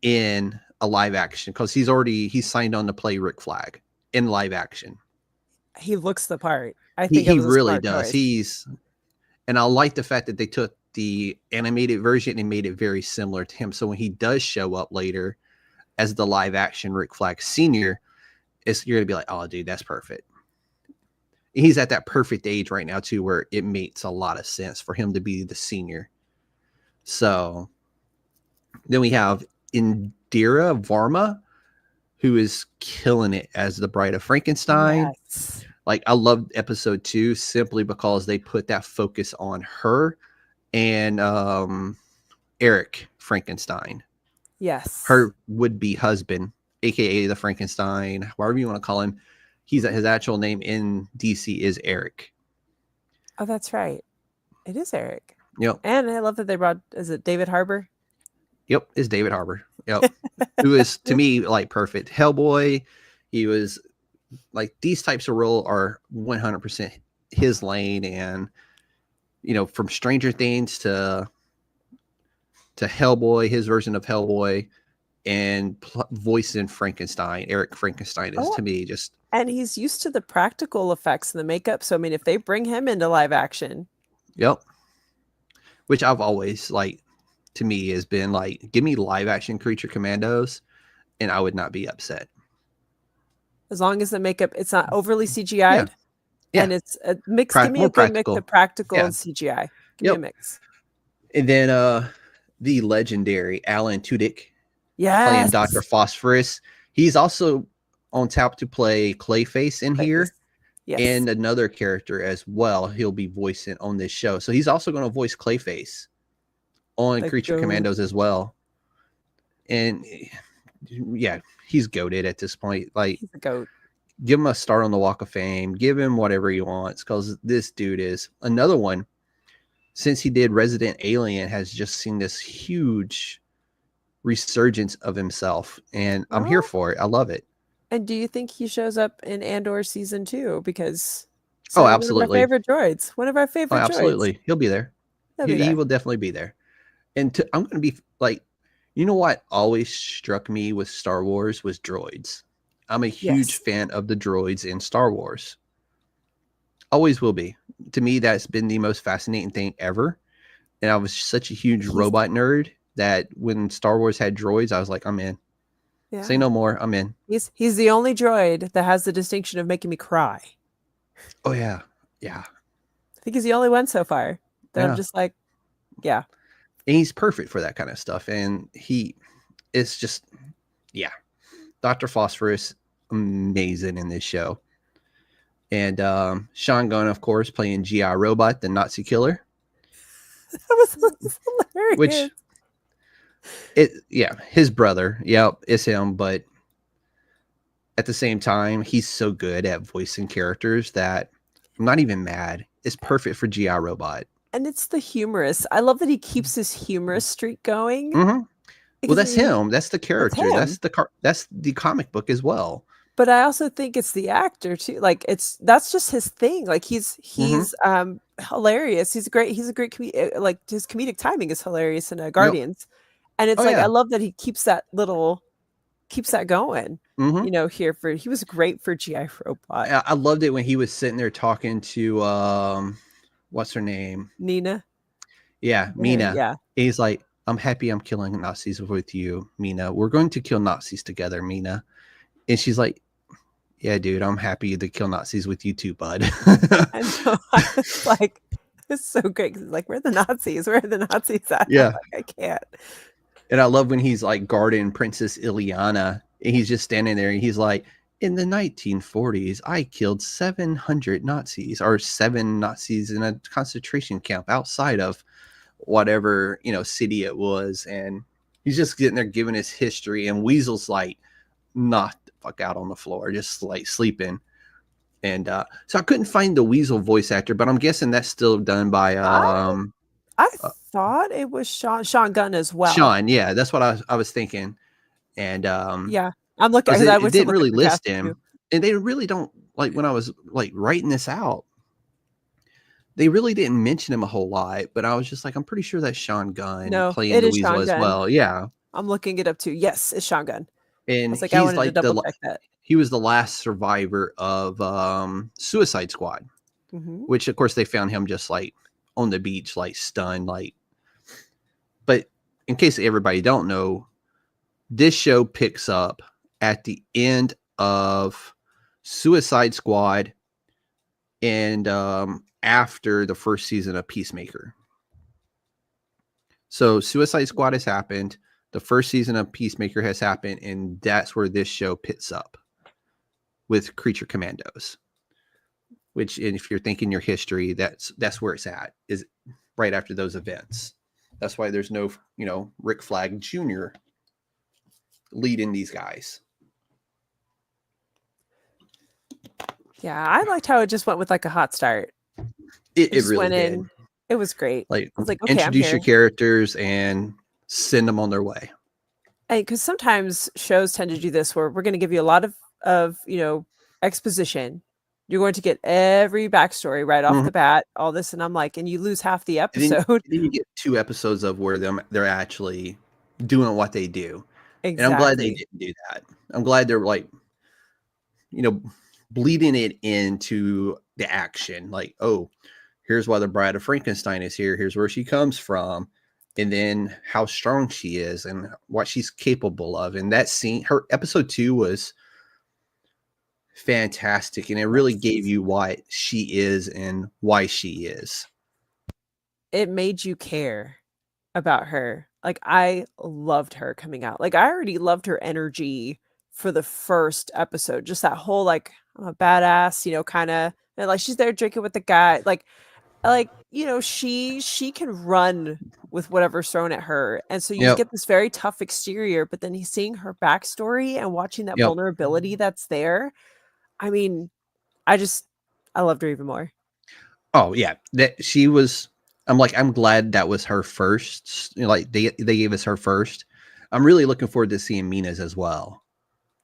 in a live action because he's signed on to play Rick Flag in live action. He looks the part. I think he really does. Choice. And I like the fact that they took the animated version and made it very similar to him. So when he does show up later as the live action Rick Flag Sr., you're gonna be like, oh, dude, that's perfect. He's at that perfect age right now too, where it makes a lot of sense for him to be the senior. So then we have Indira Varma, who is killing it as the Bride of Frankenstein. Yes. Like, I loved episode 2 simply because they put that focus on her and Eric Frankenstein. Yes. Her would-be husband, aka the Frankenstein, whatever you want to call him. His actual name in DC is Eric. Oh, that's right. It is Eric. Yep. And I love that they brought, is it David Harbour? Yep, it's David Harbour. Yep. Who is, to me, like perfect. Hellboy, he was like, these types of role are 100% his lane. And, from Stranger Things to Hellboy, his version of Hellboy, and voicing Frankenstein. Eric Frankenstein is, Oh, to me, just and he's used to the practical effects and the makeup. So I mean, if they bring him into live action, yep. Which I've always like, to me, has been like, give me live action Creature Commandos, and I would not be upset. as long as the makeup it's not overly Yeah, CGI'd yeah. and it's a mix. Give me More a good mix practical. of practical Yeah. and CGI. Give me a Yep. mix. And then the legendary Alan Tudyk playing Yes. Dr. Phosphorus. He's also on tap to play Clayface in here, Yes. and another character as well. He'll be voicing on this show. So he's also going to voice Clayface on The Creature goat. Commandos as well. And yeah, he's goated at this point. Like, He's a goat. give him a start on the Walk of Fame. Give him whatever he wants, because this dude is another one. Since he did Resident Alien, has just seen this huge resurgence of himself, and I'm here for it. I love it. And do you think he shows up in Andor season 2? Because Oh, one of our absolutely. favorite droids. One of our Oh, favorite droids. absolutely. He'll be there. He'll be He there. will definitely be there. And I'm going to be like, you know what always struck me with Star Wars was droids. I'm a huge Yes. fan of the droids in Star Wars. Always will be. To me, that's been the most fascinating thing ever. And I was such a huge robot nerd that when Star Wars had droids, I was like, I'm in. Yeah. Say no more. I'm in. He's the only droid that has the distinction of making me cry. Oh, yeah. Yeah. I think he's the only one so far that Yeah. I'm just like, yeah. And he's perfect for that kind of stuff. And it's just, yeah. Dr. Phosphorus, amazing in this show. And Sean Gunn, of course, playing G.I. Robot, the Nazi killer. That was hilarious. His brother. Yep, it's him. But at the same time, he's so good at voicing characters that I'm not even mad. It's perfect for G.I. Robot. And it's the humorous. I love that he keeps his humorous streak going. Mm-hmm. Well, that's him. That's the character. That's That's the comic book as well. But I also think it's the actor too. Like that's just his thing. Like he's hilarious. He's a great like his comedic timing is hilarious in Guardians. Yep. And it's I love that he keeps that going. Mm-hmm. You know, he was great for G.I. Robot. I loved it when he was sitting there talking to what's her name? Mina. Yeah, Mina. Yeah. And he's like, I'm happy I'm killing Nazis with you, Mina. We're going to kill Nazis together, Mina. And she's like, yeah, dude, I'm happy to kill Nazis with you too, bud. And so I was like, it's so great. Cause it's like, where are the Nazis? Where are the Nazis at? Yeah. Like, I can't. And I love when he's like guarding Princess Ileana, and he's just standing there and he's like, in the 1940s, I killed 700 Nazis, or 7 Nazis in a concentration camp outside of whatever, city it was. And he's just getting there giving his history, and Weasel's like knocked the fuck out on the floor, just like sleeping. And so I couldn't find the Weasel voice actor, but I'm guessing that's still done by I thought it was Sean Gunn as well. Sean, yeah, that's what I was thinking. And yeah, I'm looking. It didn't really list him, and they really don't, like, when I was like writing this out, they really didn't mention him a whole lot. But I was just like, I'm pretty sure that's Sean Gunn playing the Weasel as well. Yeah, I'm looking it up too. Yes, it's Sean Gunn. And I wanted to double check that. He was the last survivor of Suicide Squad, which of course they found him just like on the beach, like stunned, like. But in case everybody don't know, this show picks up at the end of Suicide Squad and after the first season of Peacemaker. So Suicide Squad has happened. The first season of Peacemaker has happened, and that's where this show picks up with Creature Commandos. Which, and if you're thinking your history, that's where it's at, is right after those events. That's why there's no, Rick Flag Jr. leading these guys. Yeah, I liked how it just went with like a hot start. It really went did. It was great. Like, I was like, okay, introduce your characters and send them on their way. Because sometimes shows tend to do this, where we're going to give you a lot of exposition. You're going to get every backstory right off the bat, all this, and I'm like, and you lose half the episode. And then you get 2 episodes of where they're actually doing what they do. And I'm glad they Exactly. didn't do that. I'm glad they're like, you know, bleeding it into the action. Like, oh, here's why the Bride of Frankenstein is here. Here's where she comes from. And then how strong she is and what she's capable of. And that scene, her episode 2 was fantastic. And it really gave Yes. you what she is and why she is. It made you care about her. Like, I loved her coming out. Like, I already loved her energy for the first episode. Just that whole, like, I'm a badass, kinda, and, like, she's there drinking with the guy. Like, she can run with whatever's thrown at her, and so you Yep. get this very tough exterior, but then he's seeing her backstory and watching that Yep. vulnerability that's there. I mean, I loved her even more. Oh yeah, that she was. I'm like, I'm glad that was her first. Like they gave us her first. I'm really looking forward to seeing Mina's as well,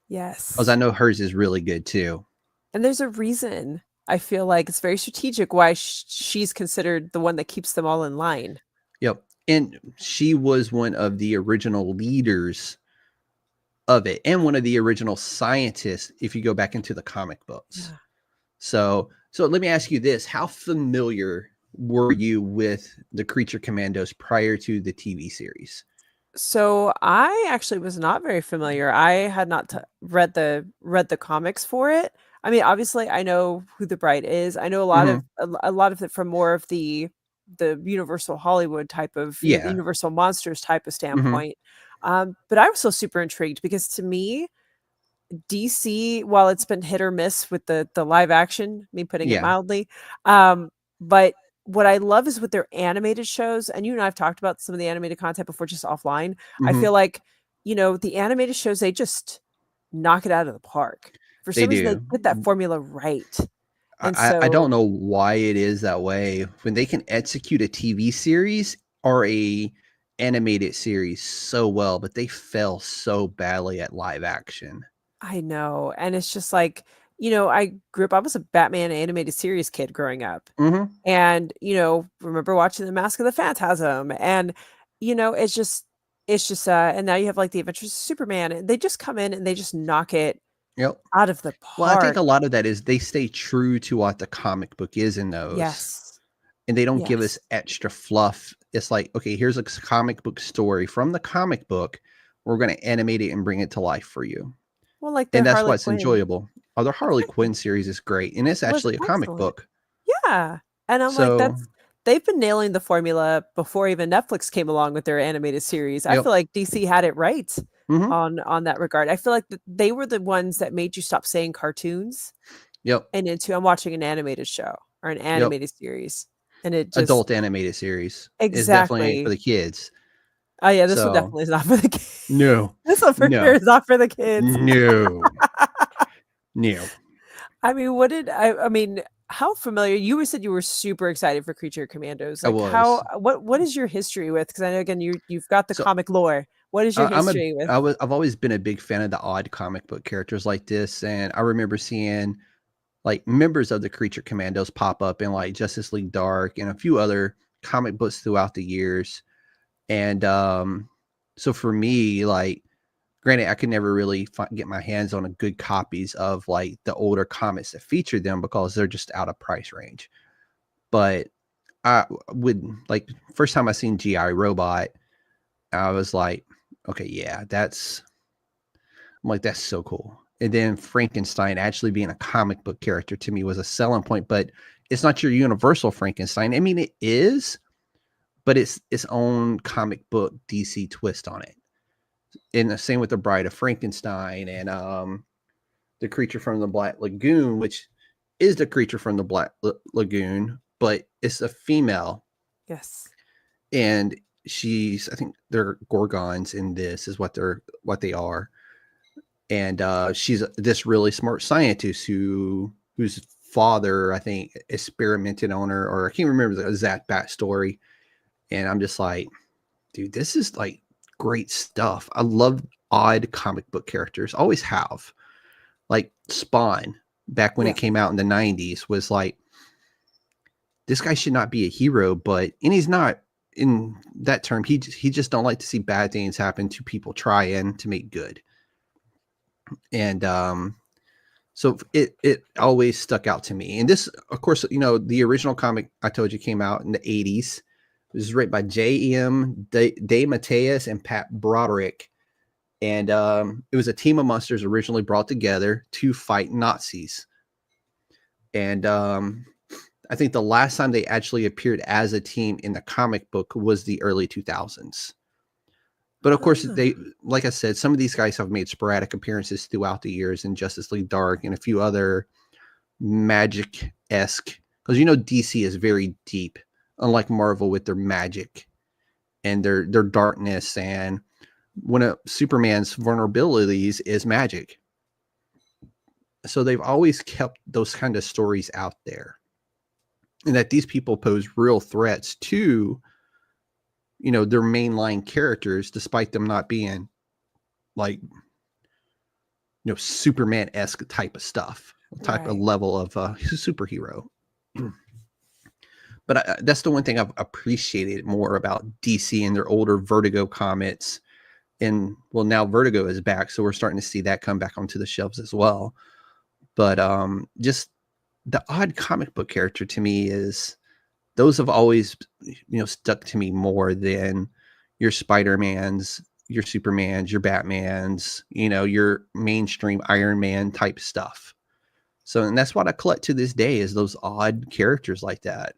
because I Yes. know hers is really good too. And there's a reason. I feel like it's very strategic why she's considered the one that keeps them all in line. Yep, and she was one of the original leaders of it, and one of the original scientists. If you go back into the comic books, Yeah. so let me ask you this: how familiar were you with the Creature Commandos prior to the TV series? So I actually was not very familiar. I had not read the comics for it. I mean, obviously, I know who the Bride is. I know a lot Mm-hmm. of a lot of it from more of the Universal Hollywood type of, the Yeah. Universal Monsters type of Mm-hmm. standpoint. But I was still super intrigued because to me, DC, while it's been hit or miss with the live action, me putting it Yeah. mildly, but what I love is with their animated shows, and you and I have talked about some of the animated content before just offline. I Mm-hmm. feel like, the animated shows, they just knock it out of the park. For They some reason, they do. get that formula right. And I so don't know why it is that way. When they can execute a TV series or a animated series so well, but they fail so badly at live action. I know. And it's just like, I was a Batman animated series kid growing up. Mm-hmm. And, remember watching The Mask of the Phantasm, and, and now you have, like, The Adventures of Superman, and they just come in and they just knock it Yep. out of the Well, I think park. a lot of that is they stay true to what the comic book is in those, Yes. and they don't give us Yes. extra fluff. It's like, okay, here's a comic book story from the comic book. We're going to animate it and bring it to life for you. Well, like their And that's Harley what's Quinn. enjoyable. Oh, the Harley Exactly. Quinn series is great, and it's Was actually a comic excellent. book. Yeah. And I'm like, So, they've been nailing the formula before even Netflix came along with their animated series. I yep. feel like DC had it right Mm-hmm. on that regard. I feel like they were the ones that made you stop saying cartoons Yep. and into, I'm watching an animated show or an Yep. animated series. And it just Adult animated series is definitely ain't for exactly. the kids. Oh, yeah, this one So, definitely is not for the kids. no, This one for sure no, is not for the kids. no, no. I mean, how familiar you said you were super excited for Creature Commandos. I Like, was. what is your history with? Because I know, again, you've got the So comic lore. What is your I'm a history with? I've always been a big fan of the odd comic book characters like this, and I remember seeing like members of the Creature Commandos pop up in like Justice League Dark and a few other comic books throughout the years. And so for me, like, granted, I could never really get my hands on a good copies of like the older comics that feature them because they're just out of price range. But I would like first time I seen GI Robot, I was like, okay, yeah, I'm like, that's so cool. And then Frankenstein actually being a comic book character to me was a selling point, but it's not your universal Frankenstein. I mean, it is, but it's its own comic book DC twist on it. And the same with the Bride of Frankenstein and the Creature from the Black Lagoon, which is the Creature from the Black Lagoon, but it's a female, Yes. and I think they're Gorgons in this is what they are, and she's this really smart scientist whose father I think experimented on her, or I can't remember the exact backstory, and I'm just like, dude, this is like great stuff. I love odd comic book characters, always have. Like Spawn, back when Yeah. it came out in the 90s, was like, this guy should not be a hero, and he's not in that term, he just don't like to see bad things happen to people trying to make good. And so it always stuck out to me. And this, of course, the original comic I told you came out in the 80s. It was written by J.M. DeMatteis and Pat Broderick. And it was a team of monsters originally brought together to fight Nazis. And I think the last time they actually appeared as a team in the comic book was the early 2000s. But of course, they, like I said, some of these guys have made sporadic appearances throughout the years in Justice League Dark and a few other magic-esque, because DC is very deep, unlike Marvel with their magic and their darkness, and one of Superman's vulnerabilities is magic. So they've always kept those kind of stories out there, and that these people pose real threats to their mainline characters, despite them not being like Superman-esque type of stuff, type of level of superhero. But that's the one thing I've appreciated more about DC and their older Vertigo comics. And well, now Vertigo is back, so we're starting to see that come back onto the shelves as well. But just the odd comic book character to me is, those have always stuck to me more than your Spider-Mans, your Supermans, your Batmans, your mainstream Iron Man type stuff. So, and that's what I collect to this day, is those odd characters like that.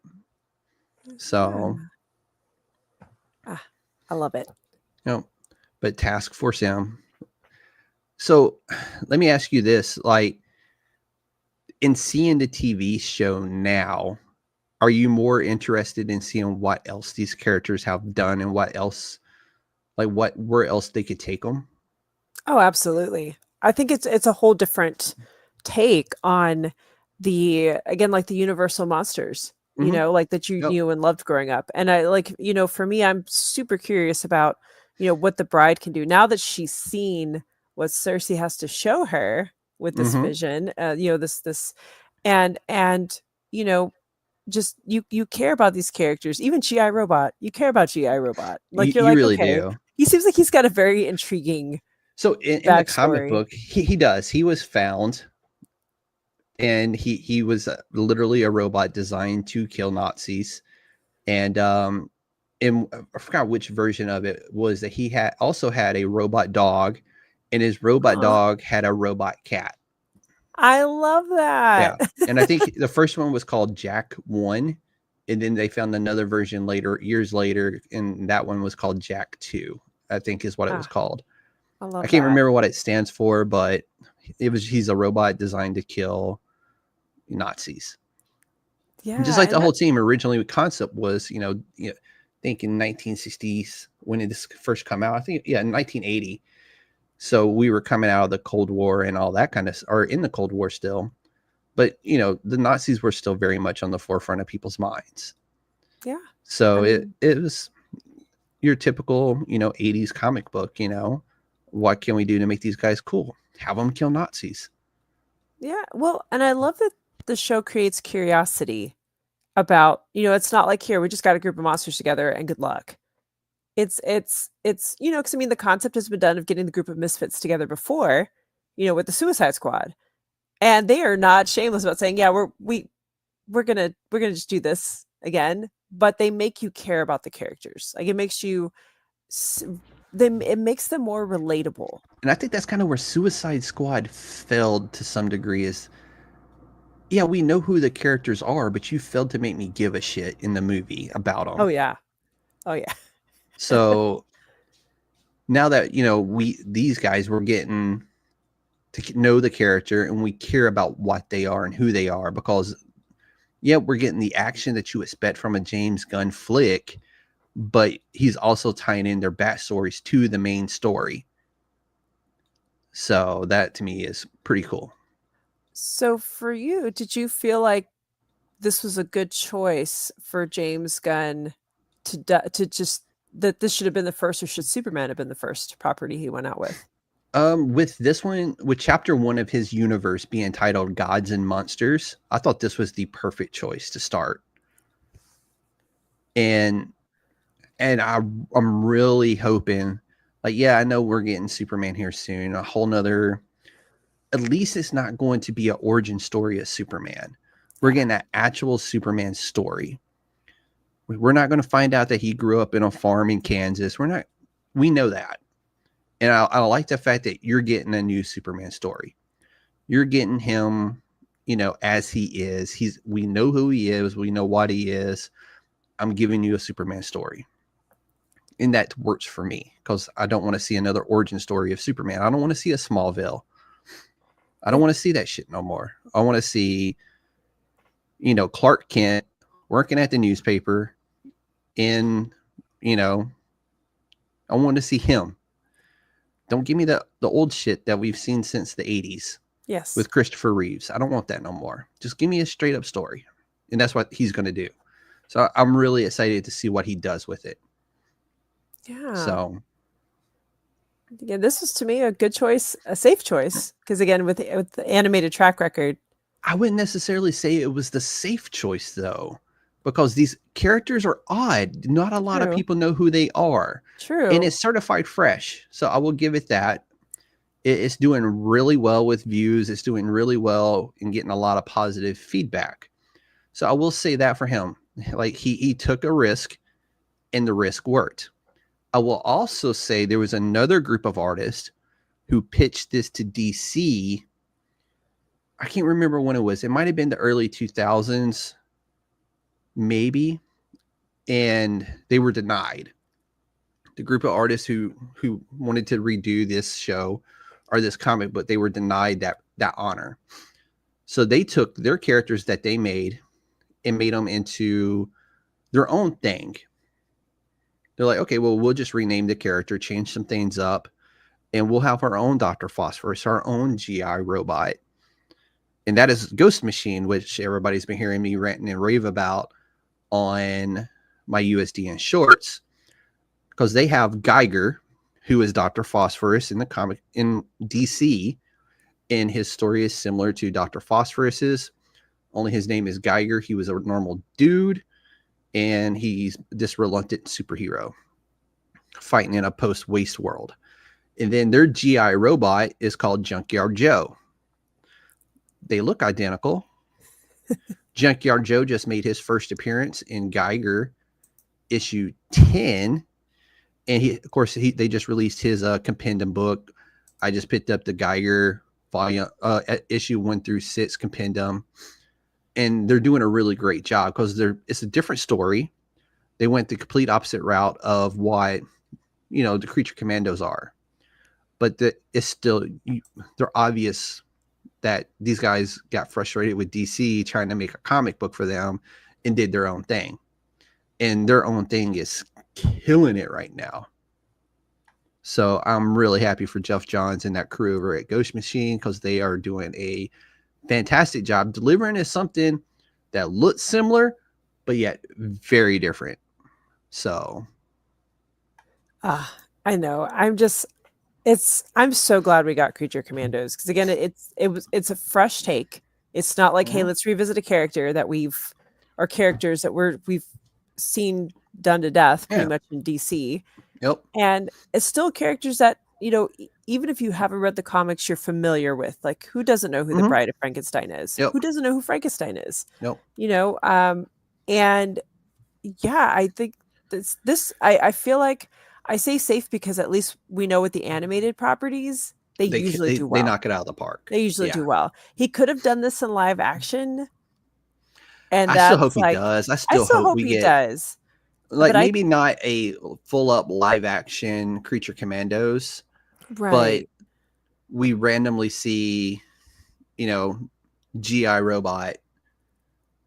So I love it. But Task Force M. So let me ask you this, like, in seeing the TV show now, are you more interested in seeing what else these characters have done and what else, like where else they could take them? Oh, absolutely. I think it's a whole different take on again, like the Universal monsters, like that you knew and loved growing up. And I for me, I'm super curious about, what the bride can do now that she's seen what Cersei has to show her with this vision, this, and just you care about these characters. Even GI Robot, you care about GI Robot. Like you're like, really okay, do. He seems like he's got a very intriguing. So in the comic book, he does. He was found, and he was literally a robot designed to kill Nazis. And I forgot which version of it was, that he also had a robot dog, and his robot dog had a robot cat. I love that. Yeah. And I think the first one was called Jack 1, and then they found another version years later, and that one was called Jack 2, I think is what it was called. I can't remember what it stands for, but he's a robot designed to kill Nazis. Yeah. Just like the whole team originally, the concept was, I think in 1960s when it first come out, I think, in 1980. So we were coming out of the Cold War and all that kind of, or in the Cold War still, but the Nazis were still very much on the forefront of people's minds. Yeah. So it was your typical, 80s comic book, what can we do to make these guys cool? Have them kill Nazis. Yeah. Well, and I love that the show creates curiosity about, it's not like, here, we just got a group of monsters together and good luck. It's because I mean, the concept has been done of getting the group of misfits together before, with the Suicide Squad, and they are not shameless about saying, yeah, we're gonna just do this again. But they make you care about the characters. Like it makes you, it makes them more relatable. And I think that's kind of where Suicide Squad failed to some degree. Is, yeah, we know who the characters are, but you failed to make me give a shit in the movie about them. Oh yeah. So now that these guys, we're getting to know the character, and we care about what they are and who they are, because we're getting the action that you expect from a James Gunn flick, but he's also tying in their backstories to the main story. So that to me is pretty cool. So for you, did you feel like this was a good choice for James Gunn to just, that this should have been the first, or should Superman have been the first property he went out with? With this one, with chapter 1 of his universe being titled Gods and Monsters, I thought this was the perfect choice to start. And And I'm really hoping, like, yeah, I know we're getting Superman here soon, a whole nother. At least it's not going to be an origin story of Superman. We're getting an actual Superman story. We're not going to find out that he grew up in a farm in Kansas. We're not. We know that, and I like the fact that you're getting a new Superman story. You're getting him, as he is. We know who he is. We know what he is. I'm giving you a Superman story. And that works for me because I don't want to see another origin story of Superman. I don't want to see a Smallville. I don't want to see that shit no more. I want to see, Clark Kent working at the newspaper in, I want to see him. Don't give me the old shit that we've seen since the 80s Yes. with Christopher Reeves. I don't want that no more. Just give me a straight up story. And that's what he's going to do. So I'm really excited to see what he does with it. Yeah. So again, this was to me a good choice, a safe choice, because again, with the animated track record, I wouldn't necessarily say it was the safe choice though, because these characters are odd. Not a lot of people know who they are. True. And it's certified fresh. So I will give it that. It's doing really well with views. It's doing really well and getting a lot of positive feedback. So I will say that for him. Like he took a risk and the risk worked. I will also say there was another group of artists who pitched this to DC. I can't remember when it was. It might have been the early 2000s, maybe. And they were denied. The group of artists who wanted to redo this show or this comic book, they were denied that honor. So they took their characters that they made and made them into their own thing. They're like, okay, well, we'll just rename the character, change some things up, and we'll have our own Dr. Phosphorus, our own GI robot. And that is Ghost Machine, which everybody's been hearing me ranting and rave about on my USDN shorts, because they have Geiger, who is Dr. Phosphorus in the comic in DC, and his story is similar to Dr. Phosphorus's, only his name is Geiger. He was a normal dude, and he's this reluctant superhero fighting in a post-waste world. And then their GI robot is called Junkyard Joe. They look identical. Junkyard Joe just made his first appearance in Geiger issue 10. And they just released his compendium book. I just picked up the Geiger volume issue 1 through 6 compendium. And they're doing a really great job because it's a different story. They went the complete opposite route of what, the Creature Commandos are. But it's still, they're obvious that these guys got frustrated with DC trying to make a comic book for them and did their own thing. And their own thing is killing it right now. So I'm really happy for Jeff Johns and that crew over at Ghost Machine, because they are doing a fantastic job delivering us something that looks similar, but yet very different. So. I know. I'm so glad we got Creature Commandos, because again, it's a fresh take. It's not like, hey, let's revisit a character that characters that we've seen done to death pretty much in DC. Yep. And it's still characters that, even if you haven't read the comics, you're familiar with. Like, who doesn't know who the Bride of Frankenstein is? Yep. Who doesn't know who Frankenstein is? Yep. And yeah, I think I feel like I say safe because at least we know with the animated properties, they usually do well. They knock it out of the park. They usually do well. He could have done this in live action. And I still hope he does. I still hope he does. Like, maybe not a full up live action Creature Commandos, but we randomly see, GI robot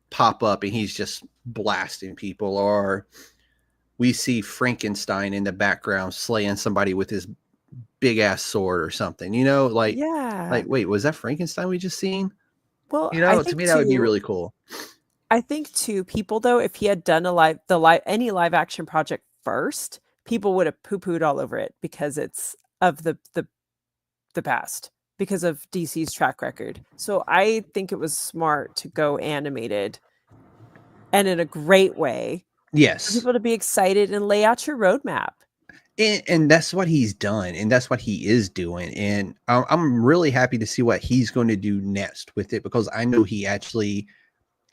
pop up and he's just blasting people, or we see Frankenstein in the background slaying somebody with his big ass sword or something, like, wait, was that Frankenstein we just seen? Well, to me, that would be really cool. I think too, people though, if he had done any live action project first, people would have poo-pooed all over it because it's of the past, because of DC's track record. So I think it was smart to go animated, and in a great way. for Yes. people to be excited and lay out your roadmap. And that's what he's done, and that's what he is doing. And I'm really happy to see what he's going to do next with it, because I know he actually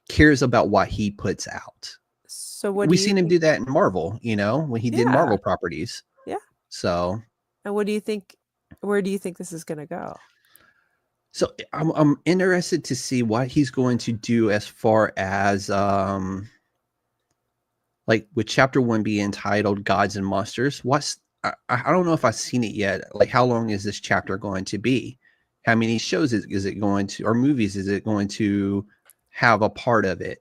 cares about what he puts out. So what do We you seen him think? do that in Marvel, when he did Yeah, Marvel properties. yeah. So, And what do you think? Where do you think this is going to go? I'm interested to see what he's going to do as far as like with chapter 1 being entitled Gods and Monsters. I don't know if I've seen it yet. Like, how long is this chapter going to be? How many shows is it going to, or movies is it going to have a part of it?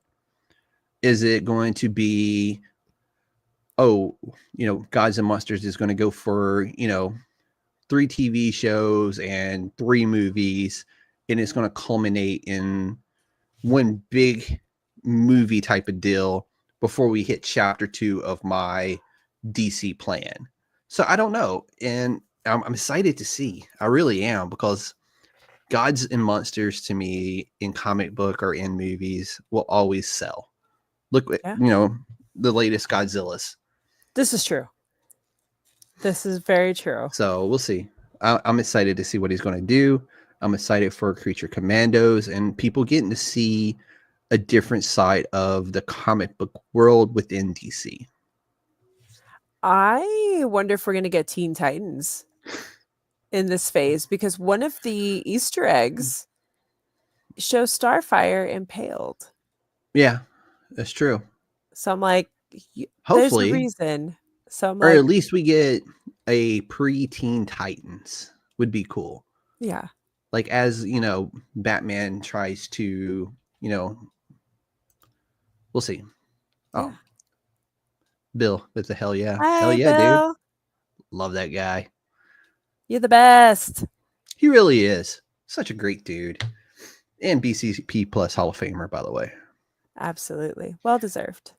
Is it going to be, oh, Gods and Monsters is going to go for, 3 TV shows and 3 movies, and it's going to culminate in one big movie type of deal before we hit chapter 2 of my DC plan. So I don't know. And I'm excited to see. I really am, because Gods and Monsters to me in comic book or in movies will always sell. Look at, Yeah, the latest Godzillas. this is true. This is very true. So we'll see. I'm excited to see what he's going to do. I'm excited for Creature Commandos and people getting to see a different side of the comic book world within DC. I wonder if we're going to get Teen Titans in this phase, because one of the Easter eggs shows Starfire impaled. Yeah, that's true. So I'm like, there's a Hopefully, reason. So I'm or like, at least we get a pre-Teen Titans would be cool. yeah, Like, as Batman tries to, we'll see. Oh, yeah. Bill with the hell Hi, yeah, dude. Bill. Love that guy. You're the best. He really is such a great dude, and BCP plus Hall of Famer, by the way. Absolutely. Well deserved.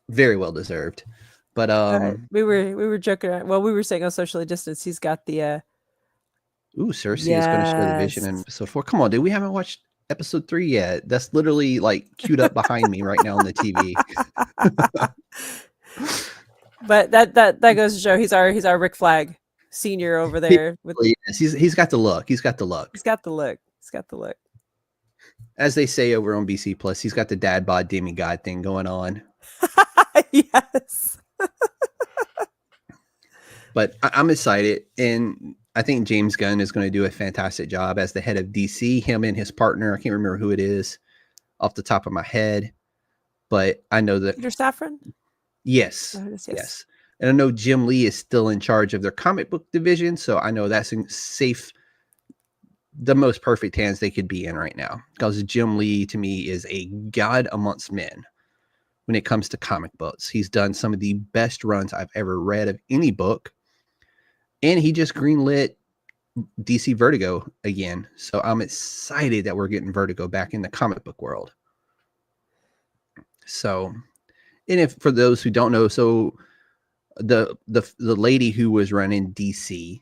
Very well deserved. But We were joking around. Well, we were saying on socially distance, he's got the Cersei is going to share the vision in yes. episode 4. Come on, dude. We haven't watched episode 3 yet. That's literally like queued up behind me right now on the TV. But that goes to show he's our Rick Flag senior over there with He's got the look. He's got the look. he's got the look. He's got the look. As they say over on BC Plus, he's got the dad bod demigod thing going on. Yes. But I'm excited, and I think James Gunn is going to do a fantastic job as the head of DC. Him and his partner, I can't remember who it is off the top of my head, but I know that Peter Safran? yes. Yes. And I know Jim Lee is still in charge of their comic book division, so I know that's in safe, the most perfect hands they could be in right now, because Jim Lee to me is a god amongst men when it comes to comic books. He's done some of the best runs I've ever read of any book, and he just greenlit DC Vertigo again. So I'm excited that we're getting Vertigo back in the comic book world. So, and if for those who don't know, so the lady who was running DC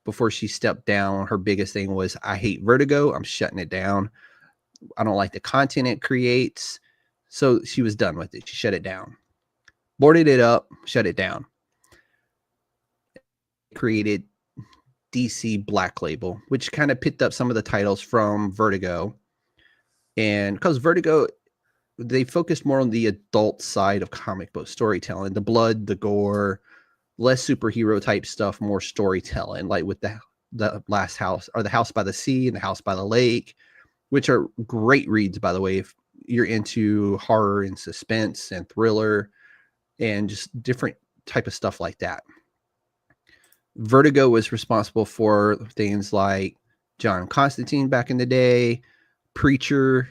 before she stepped down, her biggest thing was, I hate Vertigo. I'm shutting it down. I don't like the content it creates. So she was done with it. She shut it down, boarded it up, shut it down. Created DC Black Label, which kind of picked up some of the titles from Vertigo. And because Vertigo, they focused more on the adult side of comic book storytelling, the blood, the gore, less superhero type stuff, more storytelling, like with the Last House, or the House by the Sea and the House by the Lake, which are great reads, by the way, if you're into horror and suspense and thriller and just different type of stuff like that. Vertigo was responsible for things like John Constantine back in the day, Preacher,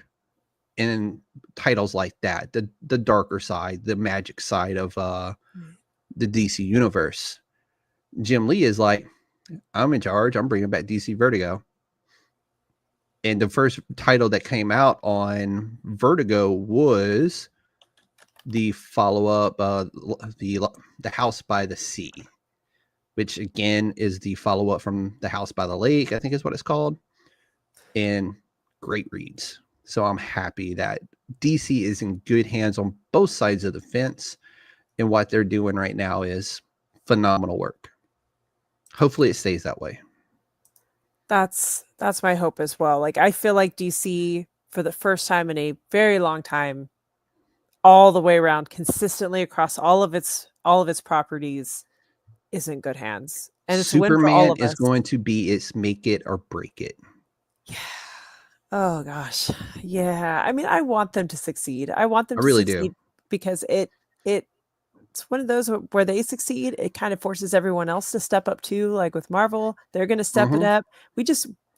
and titles like that, the darker side, the magic side of the DC universe. Jim Lee is like, I'm in charge. I'm bringing back DC Vertigo. And the first title that came out on Vertigo was the follow-up, the House by the Sea, which again is the follow-up from the House by the Lake, I think is what it's called. And great reads. So I'm happy that DC is in good hands on both sides of the fence. and what they're doing right now is phenomenal work. Hopefully it stays that way. That's my hope as well. Like I feel like DC for the first time in a very long time, all the way around, consistently across all of its properties, is in good hands. And it's a win for all Superman of is us. going to be its make it or break it. Yeah. Oh gosh. Yeah. I mean, I want them to succeed. I want them I to really do. succeed because it's one of those where they succeed, it kind of forces everyone else to step up too. Like with Marvel, they're going to step it Mm-hmm. up.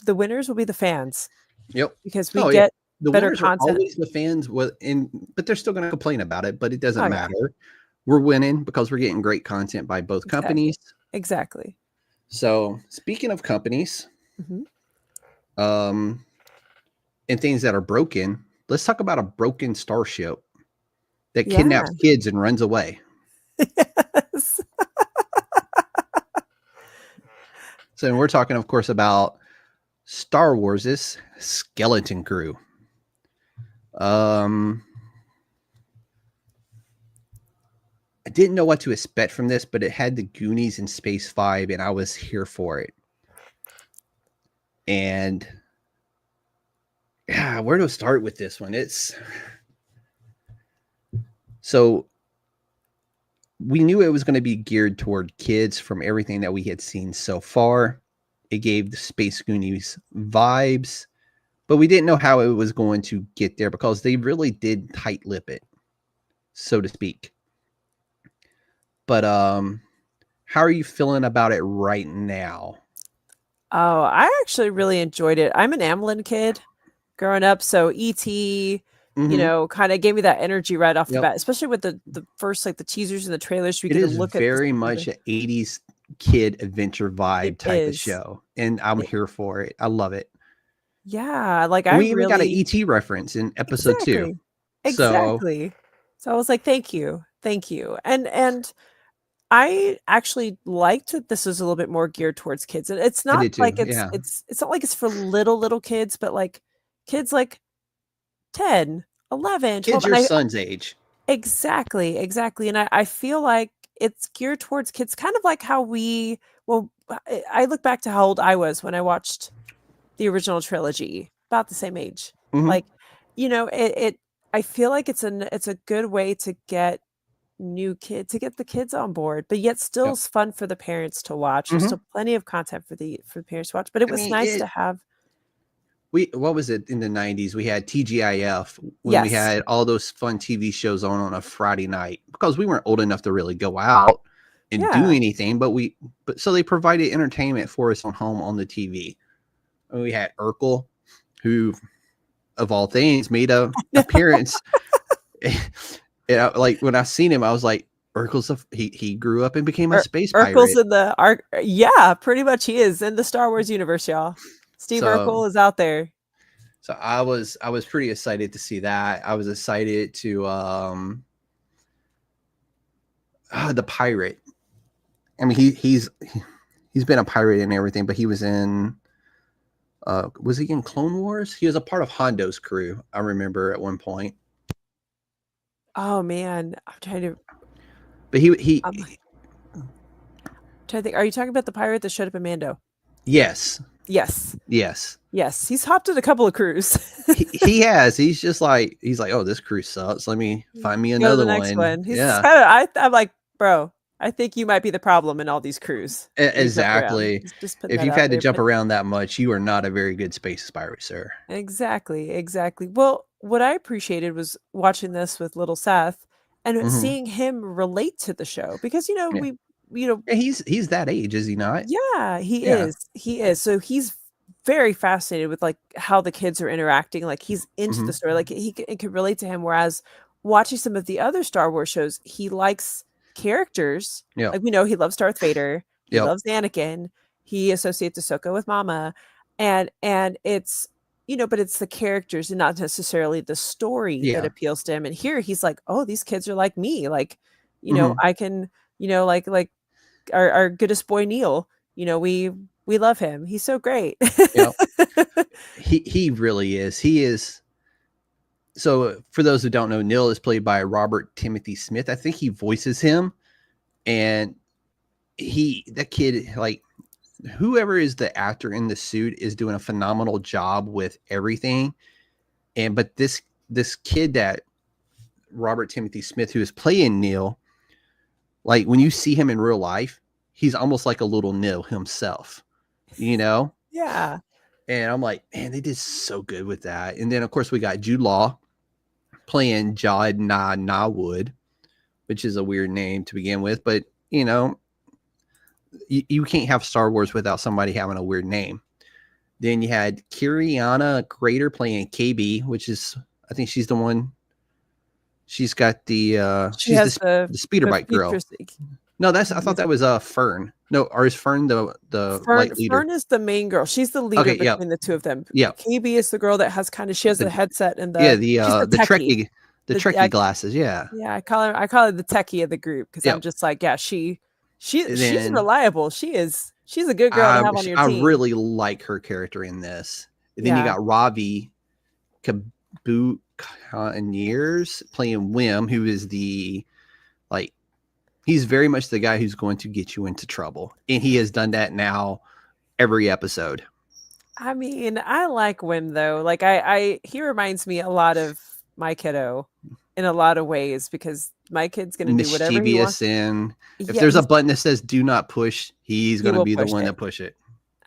The winners will be the fans Yep. because we Oh yeah. get The better winners are content. always the fans, but they're still going to complain about it. But it Oh doesn't yeah, matter. We're winning because we're getting great content by both exactly. companies. Exactly. So speaking of companies, Hmm. um, and things that are broken, let's talk about a broken starship that Yeah. kidnaps kids and runs away. Yes. So we're talking, of course, about Star Wars' Skeleton Crew. I didn't know what to expect from this, but it had the Goonies and Space vibe, and I was here for it. And yeah, where to start with this one? So we knew it was going to be geared toward kids from everything that we had seen so far. It gave the Space Goonies vibes, but we didn't know how it was going to get there because they really did tight lip it, so to speak. But how are you feeling about it right now? Oh, I actually really enjoyed it. I'm an Amblin kid growing up, so ET, Mm-hmm. kind of gave me that energy right off the Yep. bat, especially with the first like the teasers and the trailers. We It get to is look at very much an 80s kid adventure it vibe type of is. show, and I'm It, here for it. I love it. yeah, like And I we even got an really ET reference in episode 2. exactly. So Exactly. So I was like, thank you. Thank you. And I actually liked that this is a little bit more geared towards kids. And it's I not did like too. Yeah. it's not like it's for little kids, but like kids like 10, 11, Kids 12. your And I son's age. exactly, exactly. And I feel like it's geared towards kids, kind of like how I look back to how old I was when I watched the original trilogy, about the same age. Mm-hmm. Like, it I feel like it's a good way to get to get the kids on board, but yet still Yep. is fun for the parents to watch. There's Mm-hmm. still plenty of content for the parents to watch, but it I was mean, nice to have what was it in the 90s? We had TGIF when we yes. had all those fun TV shows on a Friday night because we weren't old enough to really go out and do Yeah. anything, but so they provided entertainment for us on home on the TV. And we had Urkel, who of all things made a appearance. Like when I seen him, I was like, he grew up and became a space Urkel's pirate. in the Ark. Yeah, pretty much he is in the Star Wars universe, y'all. Steve So Urkel is out there. so I was pretty excited to see that. I was excited to the pirate. I mean he's been a pirate and everything, but he was he in Clone Wars? He was a part of Hondo's crew, I remember at one point. Oh man, But he I'm trying to think. Are you talking about the pirate that showed up in Mando? yes. Yes. Yes. Yes. He's hopped in a couple of crews. He has. He's like, oh, this crew sucks. Let me find me Go to the another next one. one. He's Yeah. kind of I'm like, bro, I think you might be the problem in all these crews when you jump around. Exactly. Just putting If that you've out had to there. jump But around that much, you are not a very good space pirate, sir. exactly, exactly. Well, what I appreciated was watching this with little Seth and Hmm. seeing him relate to the show because Yeah. you know Yeah, he's that age, is he not? yeah, he Yeah. is. He is. So he's very fascinated with like how the kids are interacting. Like he's into the Hmm. story. Like it could relate to him. Whereas watching some of the other Star Wars shows, he likes characters. Yep. Like we know he loves Darth Vader. He Yep. loves Anakin. He associates Ahsoka with Mama, and it's but it's the characters and not necessarily the story that Yeah. appeals to him. And here he's like, oh, these kids are like me. Like, Hmm. I can, like our goodest boy Neil, we love him. He's so great. Yep. He really is. He is. So for those who don't know, Neil is played by Robert Timothy Smith. I think he voices him, and that kid, like, whoever is the actor in the suit is doing a phenomenal job with everything. But this kid that Robert Timothy Smith, who is playing Neil, like when you see him in real life, he's almost like a little Neil himself, you know? Yeah. And I'm like, man, they did so good with that. And then of course we got Jude Law playing Jod Nawood, which is a weird name to begin with, but you can't have Star Wars without somebody having a weird name. Then you had Kiriana Grater playing KB, which is, I think she's the one. She's got She she's has the speeder bike girl. No, I thought that was Fern. No, or is Fern the light leader? Fern is the main girl. She's the leader between the two of them. Yeah. KB is the girl that has she has the headset and she's the techie. The Trekkie glasses, yeah. Yeah, I call her the techie of the group because I'm just like, yeah, she's reliable. She's a good girl to have on your team. I really like her character in this. And then you got Ravi Kabucaniers playing Wim, who is he's very much the guy who's going to get you into trouble. And he has done that now every episode. I mean, I like Wim though. Like he reminds me a lot of my kiddo in a lot of ways because my kid's going to do whatever he wants. And if there's a button that says do not push, he's going to be the one that push it.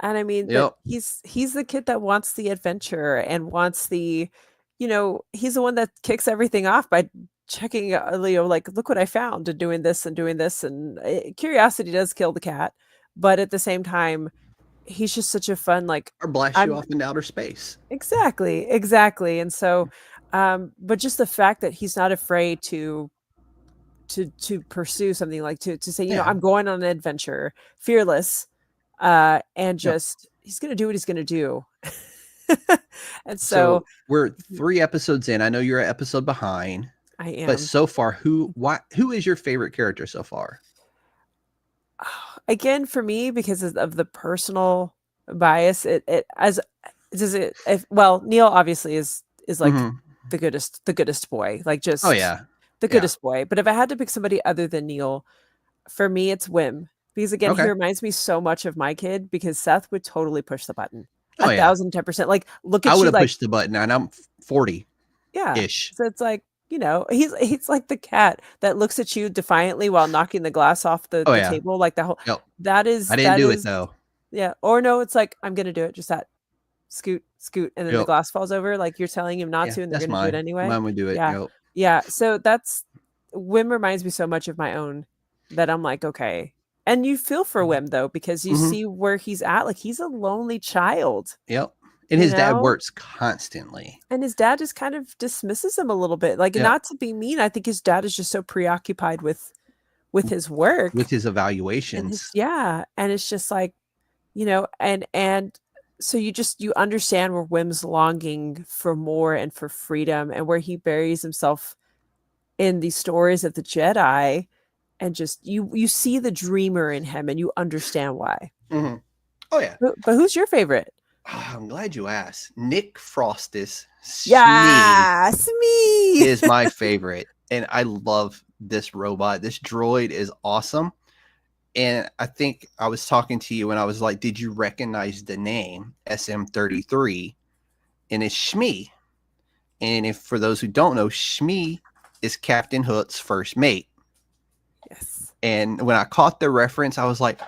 And I mean, he's the kid that wants the adventure and wants the, he's the one that kicks everything off by checking, like, look what I found and doing this and doing this. And curiosity does kill the cat. But at the same time, he's just such a fun, like, or blast you off into outer space. Exactly. And so, but just the fact that he's not afraid to pursue something, like to say, I'm going on an adventure, fearless, and just he's going to do what he's going to do. And so we're 3 episodes in. I know you're an episode behind. I am. But so far, who is your favorite character so far? Again, for me, because of the personal bias, Neil obviously is like the goodest boy, like just the goodest boy. But if I had to pick somebody other than Neil, for me, it's Wim, because again, he reminds me so much of my kid, because Seth would totally push the button 1,010%. Like, look at I you, would have pushed the button, and I'm 40. Ish. So it's like, he's like the cat that looks at you defiantly while knocking the glass off the table, like the whole. That is. I didn't do it though. Yeah, or no, it's like, I'm gonna do it. Just that scoot, and then the glass falls over. Like, you're telling him not to, and they're gonna do it anyway. Mine would do it. Yeah. So Wim reminds me so much of my own that I'm like, okay. And you feel for Wim though, because you see where he's at. Like, he's a lonely child. Yep. And his dad works constantly. And his dad just kind of dismisses him a little bit. Like, not to be mean, I think his dad is just so preoccupied with his work, with his evaluations. And it's just like, and so you understand where Wim's longing for more and for freedom, and where he buries himself in these stories of the Jedi, and just you see the dreamer in him, and you understand why. Mm-hmm. Oh yeah. But who's your favorite? Oh, I'm glad you asked. Nick Frostis. Smee is my favorite, and I love this robot. This droid is awesome. And I think I was talking to you and I was like, did you recognize the name SM-33? And it's Shmi. And if for those who don't know, Shmi is Captain Hook's first mate. Yes. And when I caught the reference, I was like,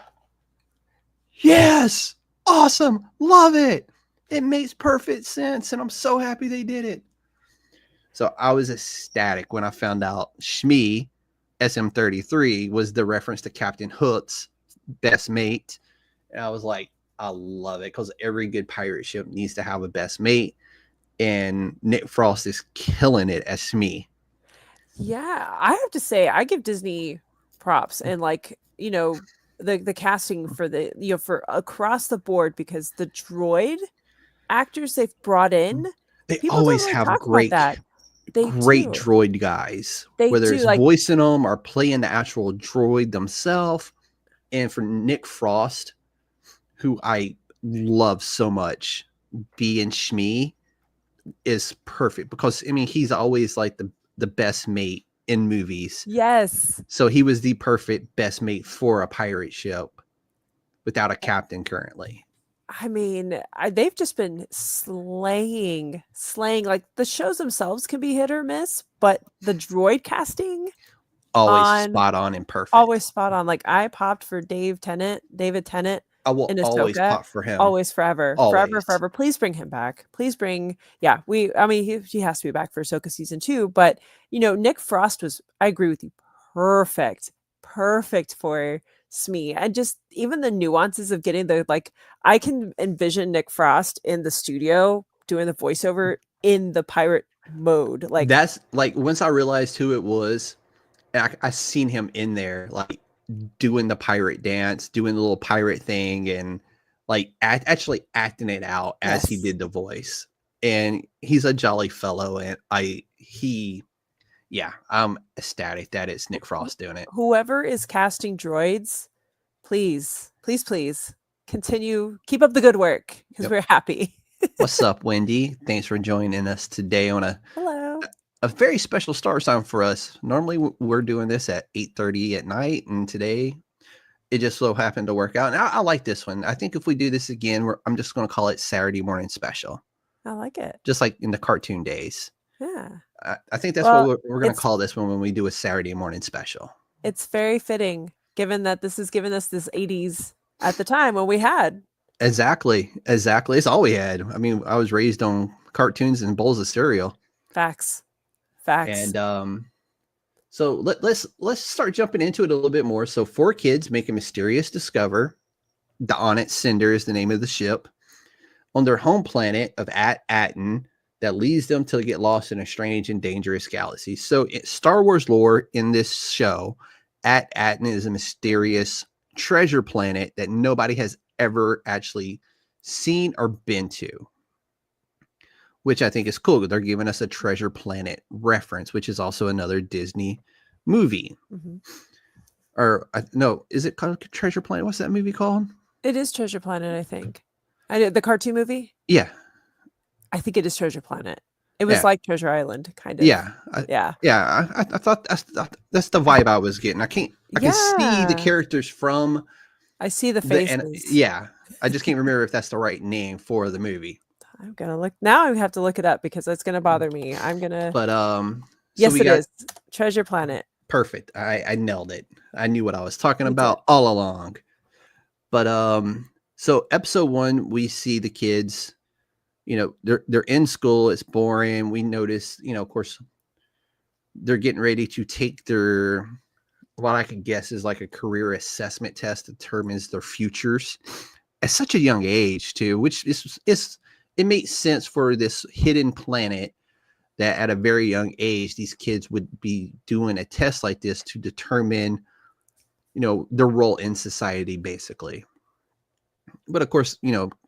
yes, awesome, love it. It makes perfect sense. And I'm so happy they did it. So I was ecstatic when I found out Shmi, SM-33, was the reference to Captain Hook's best mate. And I was like, I love it, because every good pirate ship needs to have a best mate. And Nick Frost is killing it as Shmi. Yeah, I have to say, I give Disney props, and like, the casting for for across the board, because the droid actors they've brought in, they always have great droid guys, whether it's voicing them or playing the actual droid themselves. And for Nick Frost, who I love so much, being Shmi, is perfect because I mean he's always like the best mate in movies. Yes. So he was the perfect best mate for a pirate ship without a captain currently. I mean, they've just been slaying. Like the shows themselves can be hit or miss, but the droid casting Always on spot on and perfect. always spot on. Like I popped for David Tennant I will in always Ahsoka. pop for him. Always, forever, Always. forever. Please bring him back. Please bring. Yeah, I mean, he has to be back for Ahsoka season 2. But Nick Frost was. I agree with you. Perfect for Smee, and just even the nuances of getting the like. I can envision Nick Frost in the studio doing the voiceover in the pirate mode. Like That's like once I realized who it was, I seen him in there like doing the pirate dance, doing the little pirate thing, and like actually acting it out as he yes, did the voice. And he's a jolly fellow, and I'm ecstatic that it's Nick Frost doing it. whoever is casting droids, please continue, keep up the good work because Yep. we're happy. What's up, Wendy? Thanks for joining us today on Hello. a very special start time for us. Normally we're doing this at 8:30 at night, and today it just so happened to work out. And I like this one. I think if we do this again, I'm just going to call it Saturday morning special, I like it. just like in the cartoon days. Yeah. I think that's Well, what we're going to call this one when we do a Saturday morning special. it's very fitting given that this has given us this 80s at the time when we had. Exactly. It's all we had. I mean, I was raised on cartoons and bowls of cereal. Facts. And so let's start jumping into it a little bit more. So 4 kids make a mysterious discover. The Onyx Cinder is the name of the ship on their home planet of Aten that leads them to get lost in a strange and dangerous galaxy. So Star Wars lore in this show, Aten is a mysterious treasure planet that nobody has ever actually seen or been to, which I think is cool. They're giving us a treasure planet reference, which is also another Disney movie. Mm-hmm. Or no, is it called Treasure Planet? What's that movie called? It is Treasure Planet, I think. The cartoon movie? Yeah. I think it is Treasure Planet. It was like Treasure Island, kind of. Yeah. Yeah. I thought that's the vibe I was getting. I can see the characters from. I see the faces. I just can't remember if that's the right name for the movie. I'm gonna look now. I have to look it up because it's gonna bother me. I'm gonna. But yes, it is Treasure Planet. Perfect. I nailed it. I knew what I was talking about all along. But so episode 1, we see the kids. They're in school. It's boring. We notice, of course, they're getting ready to take their, what I could guess is like a career assessment test that determines their futures at such a young age too, which it makes sense for this hidden planet that at a very young age, these kids would be doing a test like this to determine, their role in society, basically. But of course,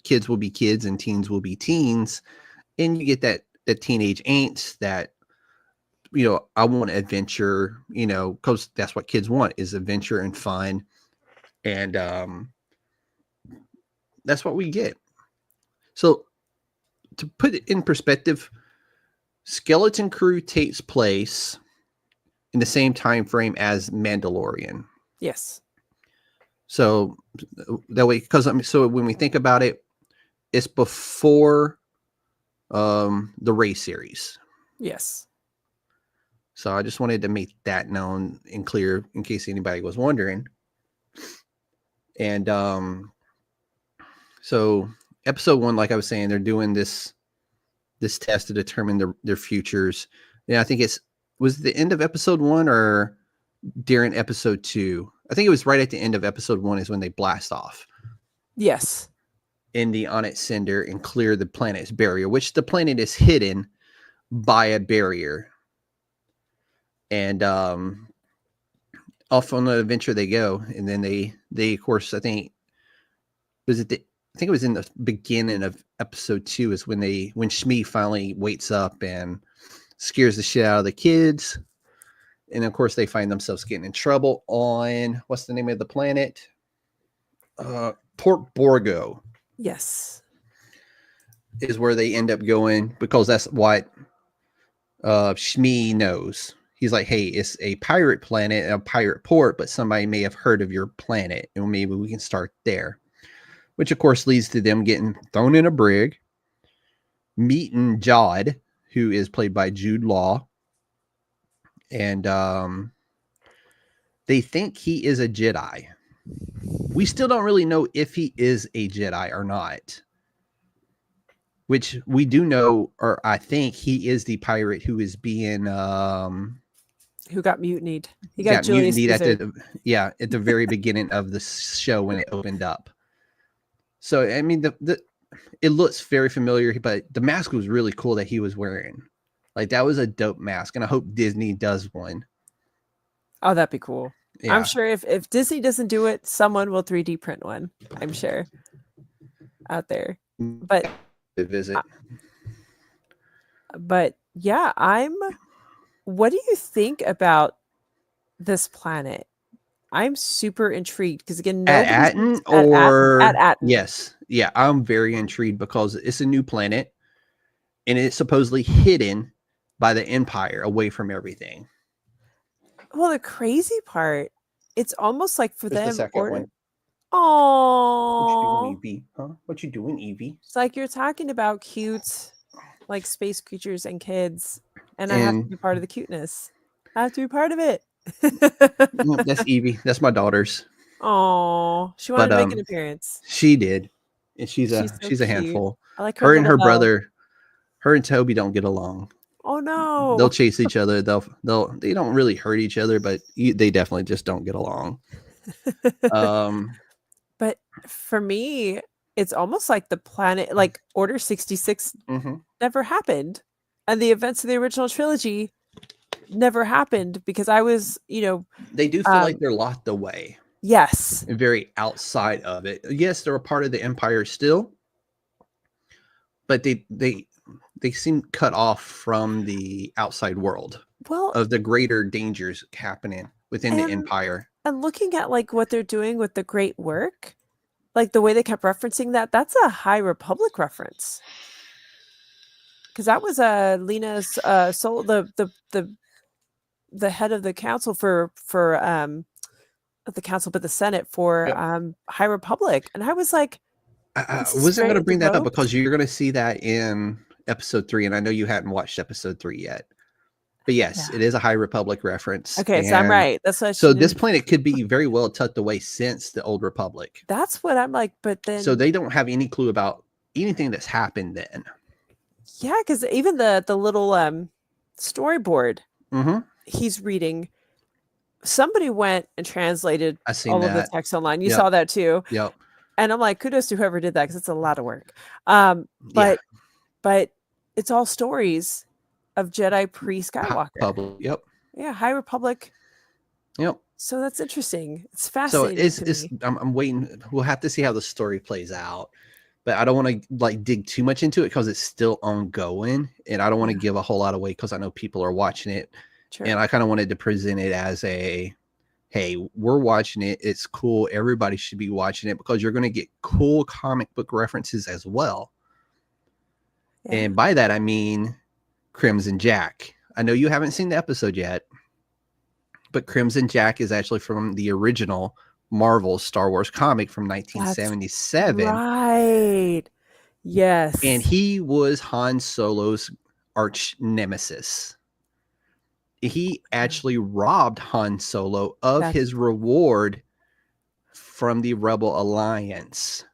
kids will be kids and teens will be teens. And you get that teenage angst that, I want adventure, because that's what kids want is adventure and fun. And that's what we get. So to put it in perspective, Skeleton Crew takes place in the same time frame as Mandalorian. Yes. So that way, because so when we think about it, it's before the Ray series. Yes. So I just wanted to make that known and clear in case anybody was wondering. And so episode 1, like I was saying, they're doing this test to determine their futures. Yeah, I think was the end of episode 1 or during episode 2. I think it was right at the end of episode 1 is when they blast off. Yes. In the Onyx Cinder and clear the planet's barrier, which the planet is hidden by a barrier. And off on the adventure they go, and then they of course, I think it was in the beginning of episode 2 is when Smee finally wakes up and scares the shit out of the kids. And of course they find themselves getting in trouble on, what's the name of the planet? Port Borgo. Yes. is where they end up going, because that's what Shmi knows. He's like, hey, it's a pirate planet and a pirate port, but somebody may have heard of your planet, and maybe we can start there. Which, of course, leads to them getting thrown in a brig, meeting Jod, who is played by Jude Law, and they think he is a Jedi. We still don't really know if he is a Jedi or not. Which we do know, or I think he is the pirate who is being who got mutinied. He got got Julius mutinied Caesar. at the very beginning of the show when it opened up. So I mean, it looks very familiar, but the mask was really cool that he was wearing. Like, that was a dope mask, and I hope Disney does one. Oh, that'd be cool. Yeah. I'm sure if Disney doesn't do it, someone will 3D print one. I'm sure out there. But visit. But yeah, what do you think about this planet? I'm super intrigued because, again, at Atten or at Atten. Yes, yeah, I'm very intrigued because it's a new planet, and it's supposedly hidden by the Empire, away from everything. Well, the crazy part, it's almost like for them. The second one. Oh, what you doing, Evie? Huh? What you doing, Evie? It's like you're talking about cute, like, space creatures and kids, and I have to be part of the cuteness. I have to be part of it. That's Evie. That's my daughter's. Oh, she wanted to make an appearance. She did, and she's so a handful. I like her and her brother. Her and Toby don't get along. Oh no! They'll chase each other. They don't really hurt each other, but they definitely just don't get along. But for me, it's almost like the planet, like Order 66, never happened, and the events of the original trilogy never happened because I was, they do feel like they're locked away. Yes, and very outside of it. Yes, they're a part of the Empire still, but they seem cut off from the outside world. Of the greater dangers happening within the Empire. And looking at like what they're doing with the Great Work, like the way they kept referencing that's a High Republic reference. Because that was Lena's soul, the head of the council for the council, but the Senate for High Republic, and I was like, I wasn't going to bring that up because you're going to see that in episode 3, and I know you hadn't watched episode 3 yet. But yes, it is a High Republic reference. Okay, so I'm right. That's what. So this planet could be very well tucked away since the Old Republic. That's what I'm like. But then, so they don't have any clue about anything that's happened then. Yeah, because even the little storyboard he's reading, somebody went and translated all of the text online. You saw that too. Yep. And I'm like, kudos to whoever did that because it's a lot of work. But it's all stories of Jedi pre-Skywalker. Yep. Yeah, High Republic. Yep. So that's interesting. It's fascinating. So I'm waiting. We'll have to see how the story plays out. But I don't want to like dig too much into it because it's still ongoing, and I don't want to give a whole lot away because I know people are watching it. True. And I kind of wanted to present it as a, hey, we're watching it. It's cool. Everybody should be watching it because you're going to get cool comic book references as well. Yeah. And by that, I mean Crimson Jack. I know you haven't seen the episode yet, but Crimson Jack is actually from the original Marvel Star Wars comic from 1977. That's right. Yes. And he was Han Solo's arch nemesis. He actually robbed Han Solo of his reward from the Rebel Alliance.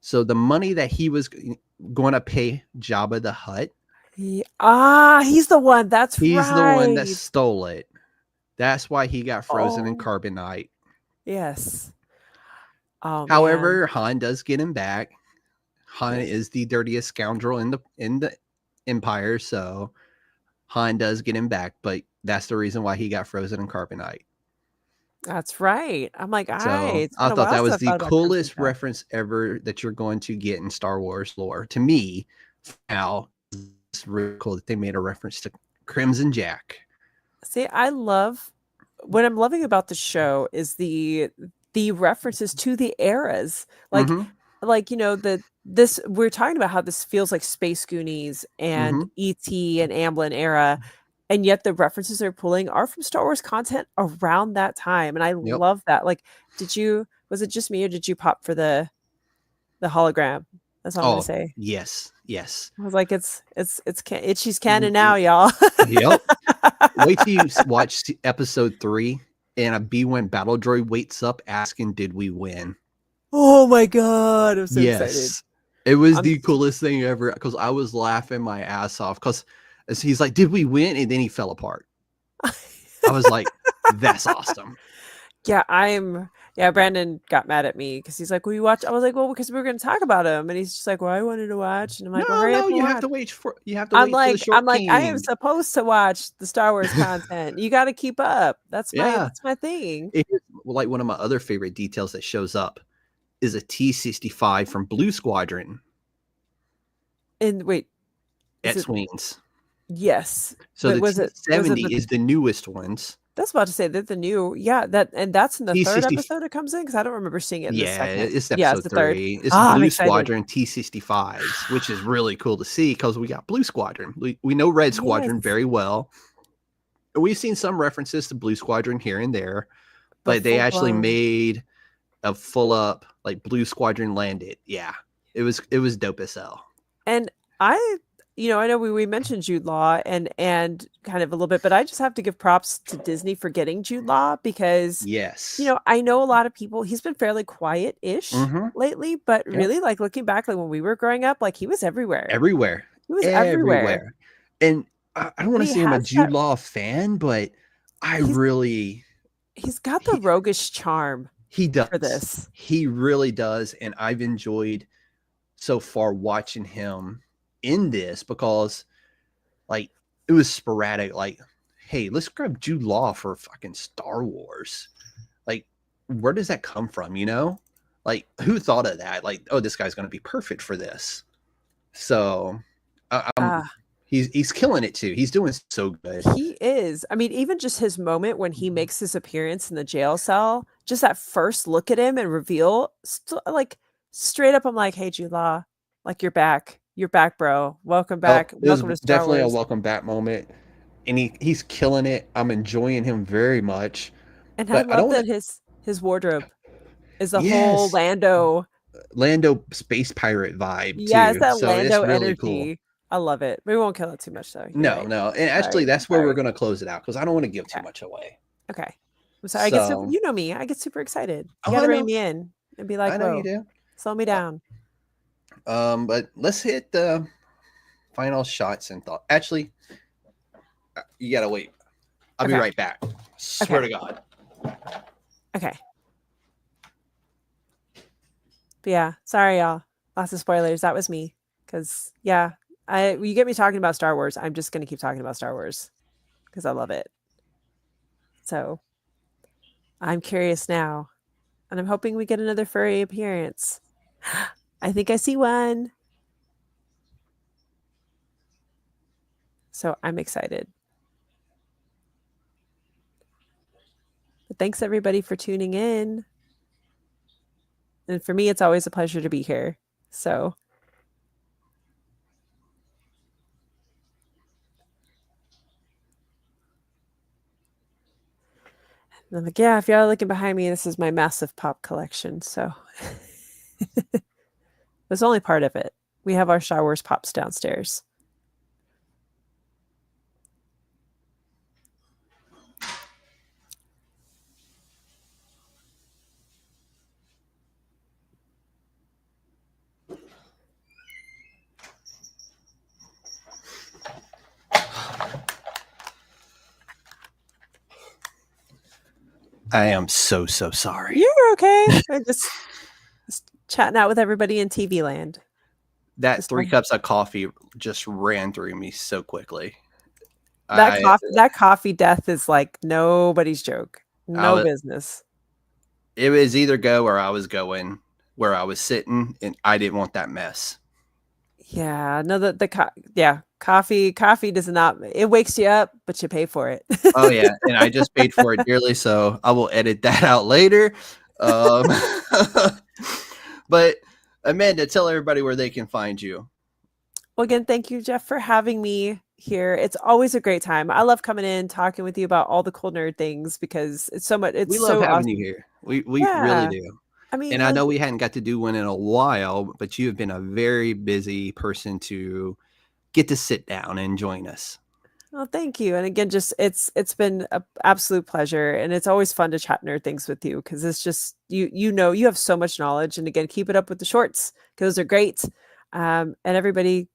So the money that he was going to pay Jabba the Hutt. He's the one. He's the one that stole it. That's why he got frozen in carbonite. Yes. However, Han does get him back. Han is the dirtiest scoundrel in the Empire, so Han does get him back, but that's the reason why he got frozen in carbonite. That's right. I'm like, I thought that was the coolest reference ever that you're going to get in Star Wars lore. To me, now it's really cool that they made a reference to Crimson Jack. See, what I'm loving about the show is the references to the eras. Like like, we're talking about how this feels like Space Goonies and Mhm. E.T. and Amblin era, and yet the references they're pulling are from Star Wars content around that time, and I Yep. love that. Like, was it just me, or did you pop for the hologram? That's all I'm gonna Oh, say. yes. Yes. I was like, she's canon W now, w y'all. Yep. Wait till you watch episode 3 and a B-1 battle droid wakes up asking, "Did we win?" Oh my god, I'm so excited. Yes. It was I'm the coolest thing ever because I was laughing my ass off because he's like, "Did we win?" And then he fell apart. I was like, "That's awesome." Yeah, Brandon got mad at me because he's like, "Will you watch?" I was like, "Well, because we were going to talk about him," and he's just like, "Well, I wanted to watch," and I'm like, "Well, No, hurry up no, and you have watch." to wait for the I'm short like, I am king. supposed to watch the Star Wars content. You got to keep up. Yeah. That's my thing. Here's, like, one of my other favorite details that shows up is a T-65 from Blue Squadron And wait, is it? X-Wings. Yes, So but the was it T-70 the? is the newest ones. That's about to say that the new, yeah, that's in the third T-60 episode it comes in because I don't remember seeing it in the Yeah, second. it's Yeah, it's episode the third. 3. It's Ah, I'm Blue excited. Squadron T-65s, which is really cool to see because we got Blue Squadron. We know Red Squadron Yes, very well. We've seen some references to Blue Squadron here and there, but but they full actually blown. made a full up like Blue Squadron landed. Yeah, it was dope as hell. And I, I know we mentioned Jude Law and kind of a little bit, but I just have to give props to Disney for getting Jude Law because, Yes. I know a lot of people, he's been fairly quiet-ish Mm-hmm. lately, but Yep. really, like, looking back, like, when we were growing up, like, he was everywhere. Everywhere. He was everywhere. Everywhere. And I don't want And to he say I'm a has Jude Law fan, but I he's really he's got the he roguish charm he for does. this. He really does. And I've enjoyed so far watching him in this because like it was sporadic, like, hey, let's grab Jude Law for fucking Star Wars. Like, where does that come from, you know? Like, who thought of that? Like, oh, this guy's gonna be perfect for this. So Ah, he's killing it too. He's doing so good. he is. I mean, even just his moment when he makes his appearance in the jail cell, just that first look at him and reveal, like straight up, I'm like, "Hey, Jude Law, like you're back, bro. Welcome Oh, back, it was welcome to Star definitely a Wars." welcome back moment. And he's killing it. I'm enjoying him very much. And I But I don't love want that to. his wardrobe is the whole Yes, Lando. Lando space pirate vibe Yeah, it's too. that So it's Lando really cool. energy. I love it. We won't kill it too much though. You're No, right. no, and actually Sorry. that's where we're Sorry. gonna close it out because I don't want to give too Okay. much away. Okay. I'm sorry. So, You know me. I get super excited. You oh, got to rein me in and be like, I know you "Whoa, do. slow me down." But let's hit the final shots and thought. Actually, you gotta wait. I'll be Okay. right back. Swear to God. Okay. But yeah, sorry y'all. Lots of spoilers. That was me. Cause yeah, you get me talking about Star Wars, I'm just gonna keep talking about Star Wars because I love it. So I'm curious now, and I'm hoping we get another furry appearance. I think I see one. So I'm excited. But thanks everybody for tuning in. And for me, it's always a pleasure to be here. So and I'm like, yeah, if y'all are looking behind me, this is my massive pop collection. So that's only part of it. We have our Star Wars pops downstairs. I am so sorry. You're okay. I'm just chatting out with everybody in TV land. That Just 3 cups of coffee just ran through me so quickly. that coffee death is like nobody's joke. No was, business. it was either go or I was going where I was sitting, and I didn't want that mess. Yeah, no, coffee does not. It wakes you up, but you pay for it. Oh yeah, and I just paid for it dearly, so I will edit that out later. Um, but Amanda, tell everybody where they can find you. Well, again, thank you, Jeff, for having me here. It's always a great time. I love coming in, talking with you about all the cool nerd things because it's so much. It's We love so having you awesome. here. We really Yeah. do. I mean, And I know we hadn't got to do one in a while, but you have been a very busy person to get to sit down and join us. well, thank you. And again, just it's been an absolute pleasure, and it's always fun to chat nerd things with you because it's just you have so much knowledge, and again, keep it up with the shorts because those are great. And everybody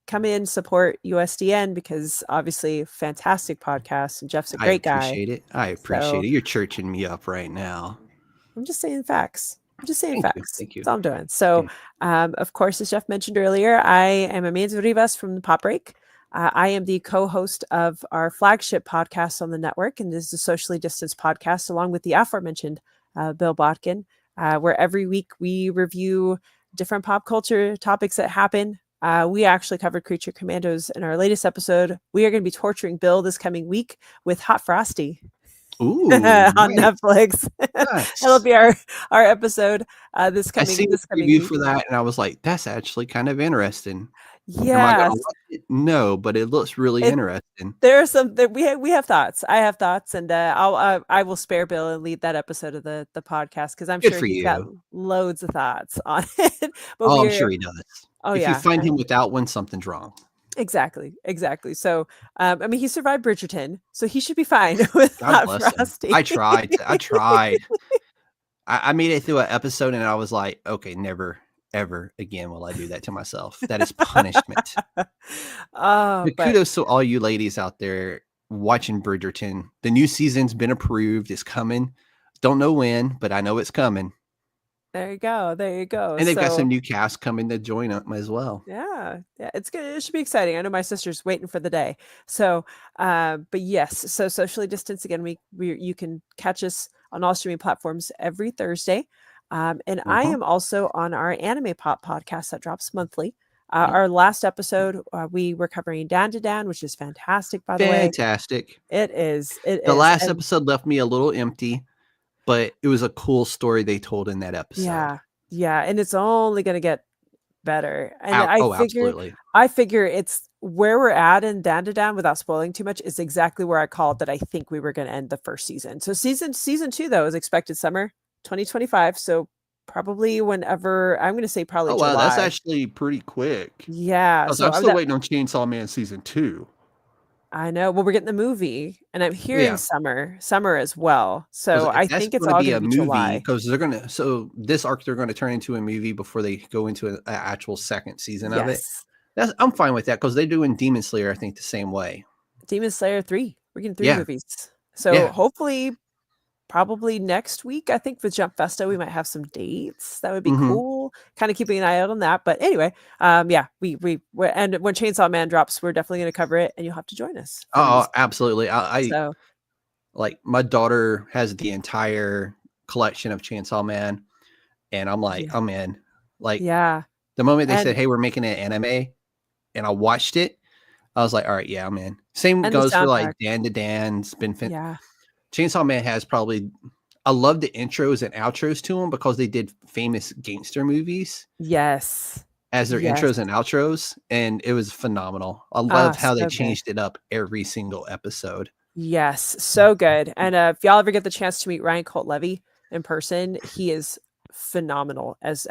come in, support USDN because obviously fantastic podcast, and Jeff's a I great guy. appreciate it. I appreciate So it. You're churching me up right now. I'm just saying facts. I'm just saying Thank you. facts. Thank you. That's all I'm doing. So, Yeah. of course, as Jeff mentioned earlier, I am Amanda Rivas from the Pop Break. I am the co-host of our flagship podcast on the network, and this is a socially distanced podcast, along with the aforementioned Bill Botkin, where every week we review different pop culture topics that happen. We actually covered Creature Commandos in our latest episode. We are going to be torturing Bill this coming week with Hot Frosty. Ooh, on nice. Netflix. That'll Nice. be our episode this I coming seen the this coming preview week. for that, and I was like, "That's actually kind of interesting." Am I Yes, gonna watch it? No, but it looks really it interesting. there are some that we have thoughts. I have thoughts, and I will spare Bill and lead that episode of the podcast because I'm Good sure for he's got you. loads of thoughts on it. But Oh, I'm we're sure he does. oh If you yeah, find him without one, something's wrong. exactly. So I mean, he survived Bridgerton, so he should be fine with God Hot bless him. Frosty. I tried. I tried. I made it through an episode, and I was like, "Okay, never, ever again will I do that to myself. That is punishment." But But kudos to all you ladies out there watching Bridgerton. The new season's been approved. It's coming. Don't know when, but I know it's coming. there you go. There you go. And they've got So some new cast coming to join them as well. yeah, it's good. It should be exciting. I know my sister's waiting for the day. So, but yes, so socially distanced again. We you can catch us on all streaming platforms every Thursday, and I Mhm. am also on our Anime Pop podcast that drops monthly. Yep. Our last episode, we were covering Dan to Dan, which is fantastic, by the way. Fantastic. It is. It The is. last And episode left me a little empty, but it was a cool story they told in that episode. yeah, and it's only going to get better. And Oh, absolutely. I figure it's where we're at in Dan to Dan without spoiling too much is exactly where I called that I think we were going to end the first season. So season 2 though is expected summer 2025. So probably whenever I'm going to say probably Oh, wow, that's July. actually pretty quick. Yeah. 'Cause So I'm still waiting on Chainsaw Man season 2. I know. Well, we're getting the movie, and I'm hearing Yeah, summer as well. because So if I that's think it's gonna all be going a to be movie, July. because this arc they're gonna turn into a movie before they go into an actual second season of it. Yes. I'm fine with that because they're doing Demon Slayer, I think, the same way. Demon Slayer 3. We're getting 3 Yeah, movies. So yeah. hopefully probably next week, I think with Jump Festa, we might have some dates. That would be Mhm. cool. Kind of keeping an eye out on that. But anyway, yeah, and when Chainsaw Man drops, we're definitely going to cover it, and you'll have to join us for Oh, these. absolutely. I So like, my daughter has the entire collection of Chainsaw Man, and I'm like, yeah, "I'm in." Like, yeah, the moment they said, and "Hey, we're making an anime," and I watched it, I was like, "All right, yeah, I'm in." Same and the goes for, soundtrack, like, Dan to Dan's been yeah, Chainsaw Man has probably I love the intros and outros to them because they did famous gangster movies yes, as their yes, intros and outros, and it was phenomenal. I love how they so good. changed it up every single episode. Yes, so good. And if y'all ever get the chance to meet Ryan Colt Levy in person, he is phenomenal as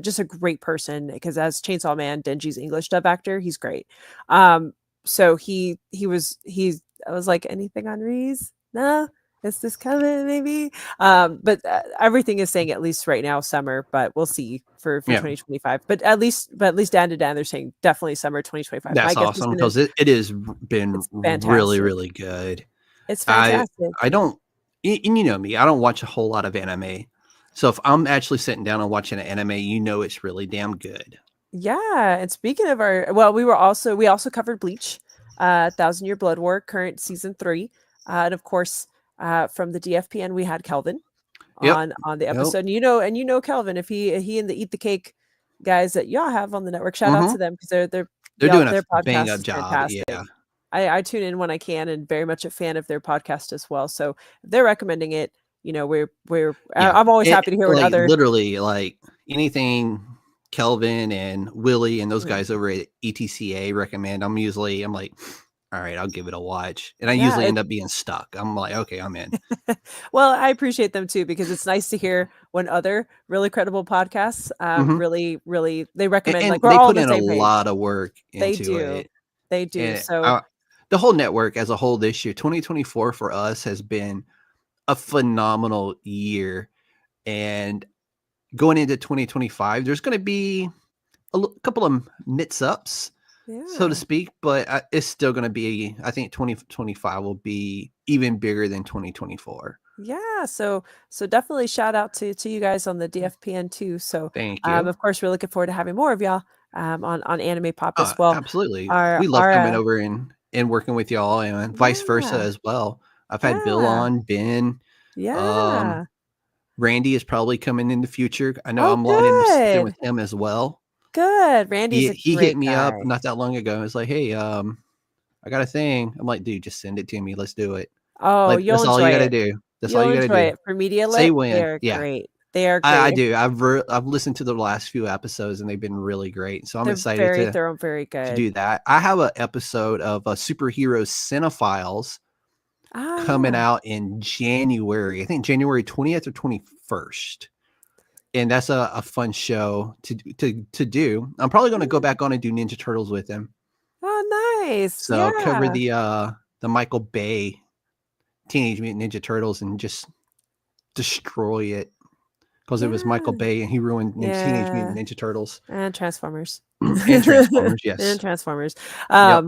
just a great person because as Chainsaw Man, Denji's English dub actor, he's great. So I was like, anything on Reese? No, is this coming? Maybe. But everything is saying at least right now summer, but we'll see for Yeah, 2025. But at least Dan to Dan, they're saying definitely summer 2025. My that's guess is awesome gonna because it has been it's really, fantastic. really good. It's I fantastic. I don't and you know me, I don't watch a whole lot of anime. So if I'm actually sitting down and watching an anime, you know it's really damn good. Yeah, and speaking of we also covered Bleach, Thousand Year Blood War, current season 3, and of course, from the DFPN we had Kelvin Yep. on the Yep. episode. And you know Kelvin if he and the Eat the Cake guys that y'all have on the network. Shout out to Mhm. them because They're doing a their bang podcast up is job. fantastic. Yeah. I tune in when I can and very much a fan of their podcast as well. So if they're recommending it, you know, Yeah. I'm always happy to hear what Like other literally like anything Kelvin and Willie and those Mhm. guys over at ETCA recommend, I'm like, all right, I'll give it a watch. And I Yeah, usually end up being stuck. I'm like, okay, I'm in. well, I appreciate them too because it's nice to hear when other really credible podcasts, Mhm. really they recommend, And like, we're they all on put the in a same page. lot of work They into do. it. They do. And So the whole network as a whole this year, 2024 for us has been a phenomenal year. And going into 2025, there's going to be couple of mix-ups, so to yeah. speak, but it's still going to be, I think 2025 will be even bigger than 2024. Yeah, so definitely shout out to you guys on the DFPN too. So Thank you. of course we're looking forward to having more of y'all on Anime Pop as well. Absolutely. Our We love our coming over and working with y'all and vice versa yeah, as well. I've had Bill yeah, on, Ben, um, yeah. Randy is probably coming in the future. I know Oh, I'm lining up something with good. him as well. Good. Randy's a He hit great me up guy. not that long ago. It's like, hey, I got a thing. I'm like, dude, just send it to me. Let's do it. Oh, Like, you'll that's all you enjoy gotta it. do. That's all You'll you gotta enjoy do. it. For Media Say Lit, they when. are Yeah, great. They are I great. do. I've listened to the last few episodes and they've been really great. So I'm They're excited very thorough, very to good. do that. I have an episode of Superhero Cinephiles Ah, coming yeah. out in January. I think January 20th or 21st. And that's a fun show to do. I'm probably going to go Yeah. back on and do Ninja Turtles with him. Oh, nice. So cover Yeah. the Michael Bay Teenage Mutant Ninja Turtles and just destroy it because it was Michael Yeah. Bay and he ruined Teenage Yeah. Mutant Ninja Turtles And Transformers. and Transformers. And Yes. Transformers. Yep.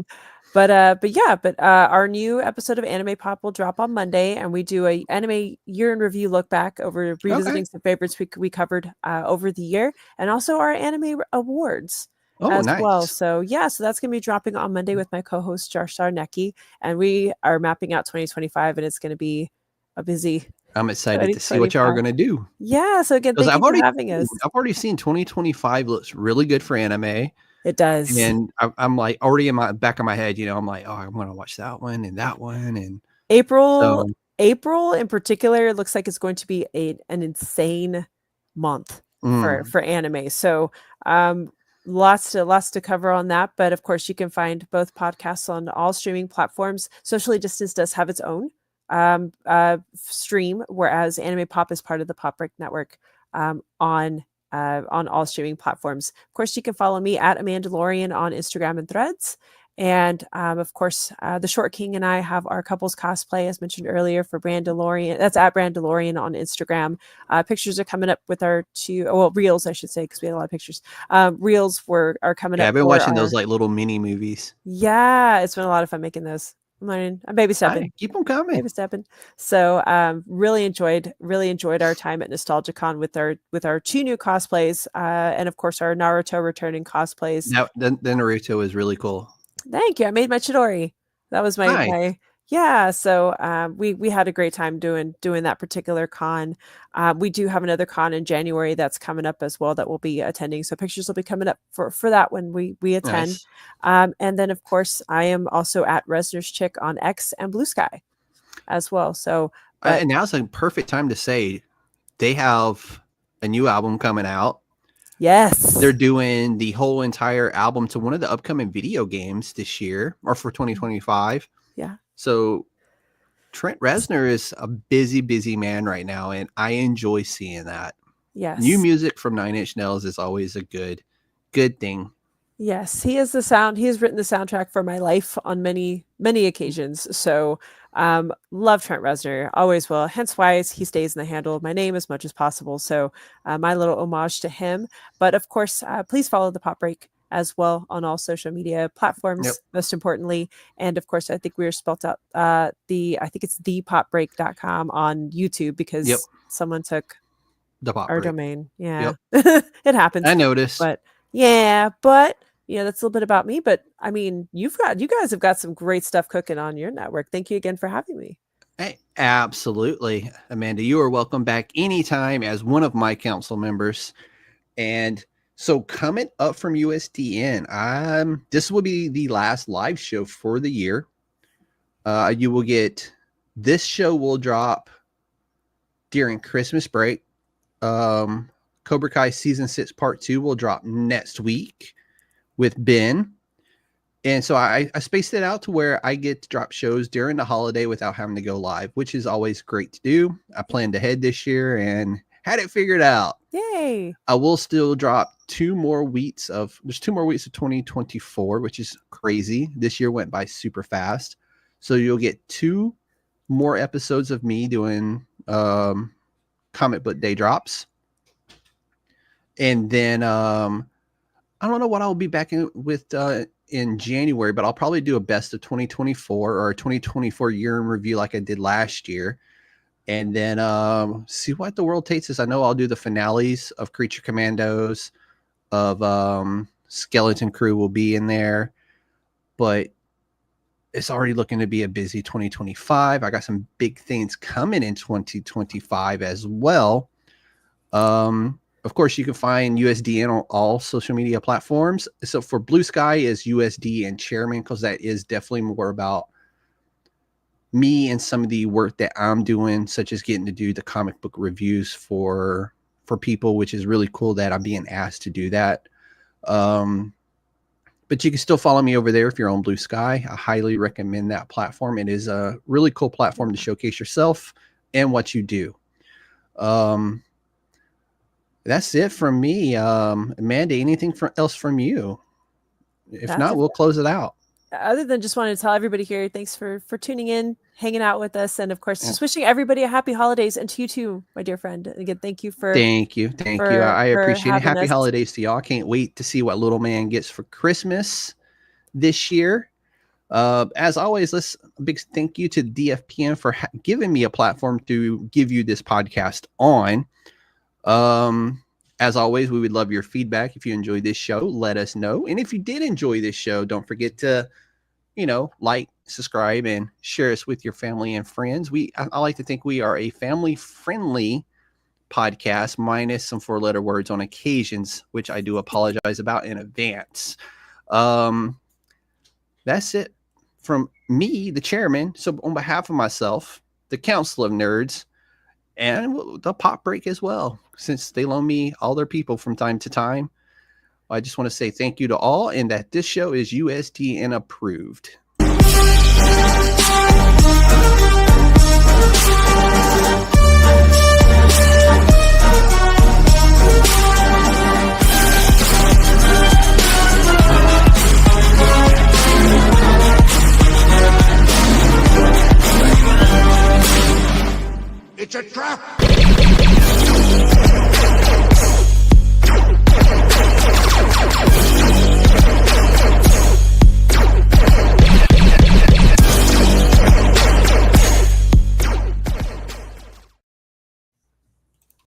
Our new episode of Anime Pop will drop on Monday, and we do a anime year in review look back over Okay. revisiting some favorites we covered over the year, and also our anime awards Oh, as well. nice. So yeah, so that's gonna be dropping on Monday with my co-host Josh Sarnecki, and we are mapping out 2025, and it's gonna be a busy I'm excited to see what y'all are 2025. going to do Yeah, so again, because thank you for having us. I've already seen 2025 looks really good for anime. It does. And I'm like already in my back of my head, I'm like, oh, I'm going to watch that one and that one. And April so, April in particular looks like it's going to be an insane month mm, for anime. So, um, lots to cover on that, but of course you can find both podcasts on all streaming platforms. Socially Distance does have its own stream, whereas Anime Pop is part of the Pop Break Network on all streaming platforms. Of course, you can follow me at Amandalorian on Instagram and Threads. And of course, the Short King and I have our couples cosplay, as mentioned earlier, for Brandalorian. That's at Brandalorian on Instagram. Pictures are coming up with our reels, I should say, because we had a lot of pictures. Reels are coming yeah, up I've been for watching our. those like little mini movies. Yeah, it's been a lot of fun making those. I'm baby stepping. Hey, keep them coming. Baby stepping. So really enjoyed our time at NostalgiaCon with our two new cosplays, and of course our Naruto returning cosplays. Now, the Naruto is really cool. Thank you. I made my Chidori. That was Nice. my yeah. So we had a great time doing that particular con. We do have another con in January that's coming up as well that we'll be attending. So pictures will be coming up for that when we attend. Nice. And then of course I am also at Resner's Chick on X and Blue Sky as well. So, but And now's a perfect time to say they have a new album coming out. yes, They're doing the whole entire album to one of the upcoming video games this year or for 2025. yeah, So Trent Reznor is a busy, busy man right now, and I enjoy seeing that. New yes. music from Nine Inch Nails is always a good thing. Yes, he is the sound. He has written the soundtrack for my life on many occasions. So, love Trent Reznor, always will. Hence why he stays in the handle of my name as much as possible. So, my little homage to him. But of course, please follow the Pop Break as well on all social media Yep. platforms. Most importantly, and of course, I think we are spelt out I think it's thepopbreak.com on YouTube Yep. because someone took The Pop our Break. domain. Yeah. Yep. It happens. I noticed. But yeah, but that's a little bit about me. But I mean, you guys have got some great stuff cooking on your network. Thank you again for having me. Hey, absolutely. Amanda, you are welcome back anytime as one of my council members. And so coming up from USDN, this will be the last live show for the year. You will get this show will drop during Christmas break. Cobra Kai Season 6 Part 2 will drop next week with Ben. And so I spaced it out to where I get to drop shows during the holiday without having to go live, which is always great to do. I planned ahead this year and had it figured out. Yay. I will still drop there's 2 more weeks of 2024, which is crazy. This year went by super fast. So you'll get 2 more episodes of me doing comic book day drops. And then I don't know what I'll be back in January, but I'll probably do a best of 2024 or a 2024 year in review like I did last year. And then see what the world takes us. I know I'll do the finales of Creature Commandos, of Skeleton Crew will be in there. But it's already looking to be a busy 2025. I got some big things coming in 2025 as well. Of course, you can find USDN on all social media platforms. So for Blue Sky is USDN Chairman, because that is definitely more about me and some of the work that I'm doing, such as getting to do the comic book reviews for people, which is really cool that I'm being asked to do that. But you can still follow me over there if you're on Blue Sky. I highly recommend that platform. It is a really cool platform to showcase yourself and what you do. That's it from me. Amanda, anything else from you? If not, we'll close it out. Other than just wanted to tell everybody here, thanks for tuning in, hanging out with us, and of course, just wishing everybody a happy holidays, and to you too, my dear friend. Again, thank you. I appreciate it. Happy holidays to y'all. Can't wait to see what little man gets for Christmas this year. As always, a big thank you to DFPN for giving me a platform to give you this podcast on. As always, we would love your feedback. If you enjoyed this show, let us know. And if you did enjoy this show, don't forget to, like, subscribe, and share us with your family and friends. I like to think we are a family-friendly podcast, minus some 4-letter words on occasions, which I do apologize about in advance. That's it from me, the chairman. So on behalf of myself, the Council of Nerds, and the Pop Break as well, since they loan me all their people from time to time, I just want to say thank you to all, and that this show is USDN approved. It's a trap!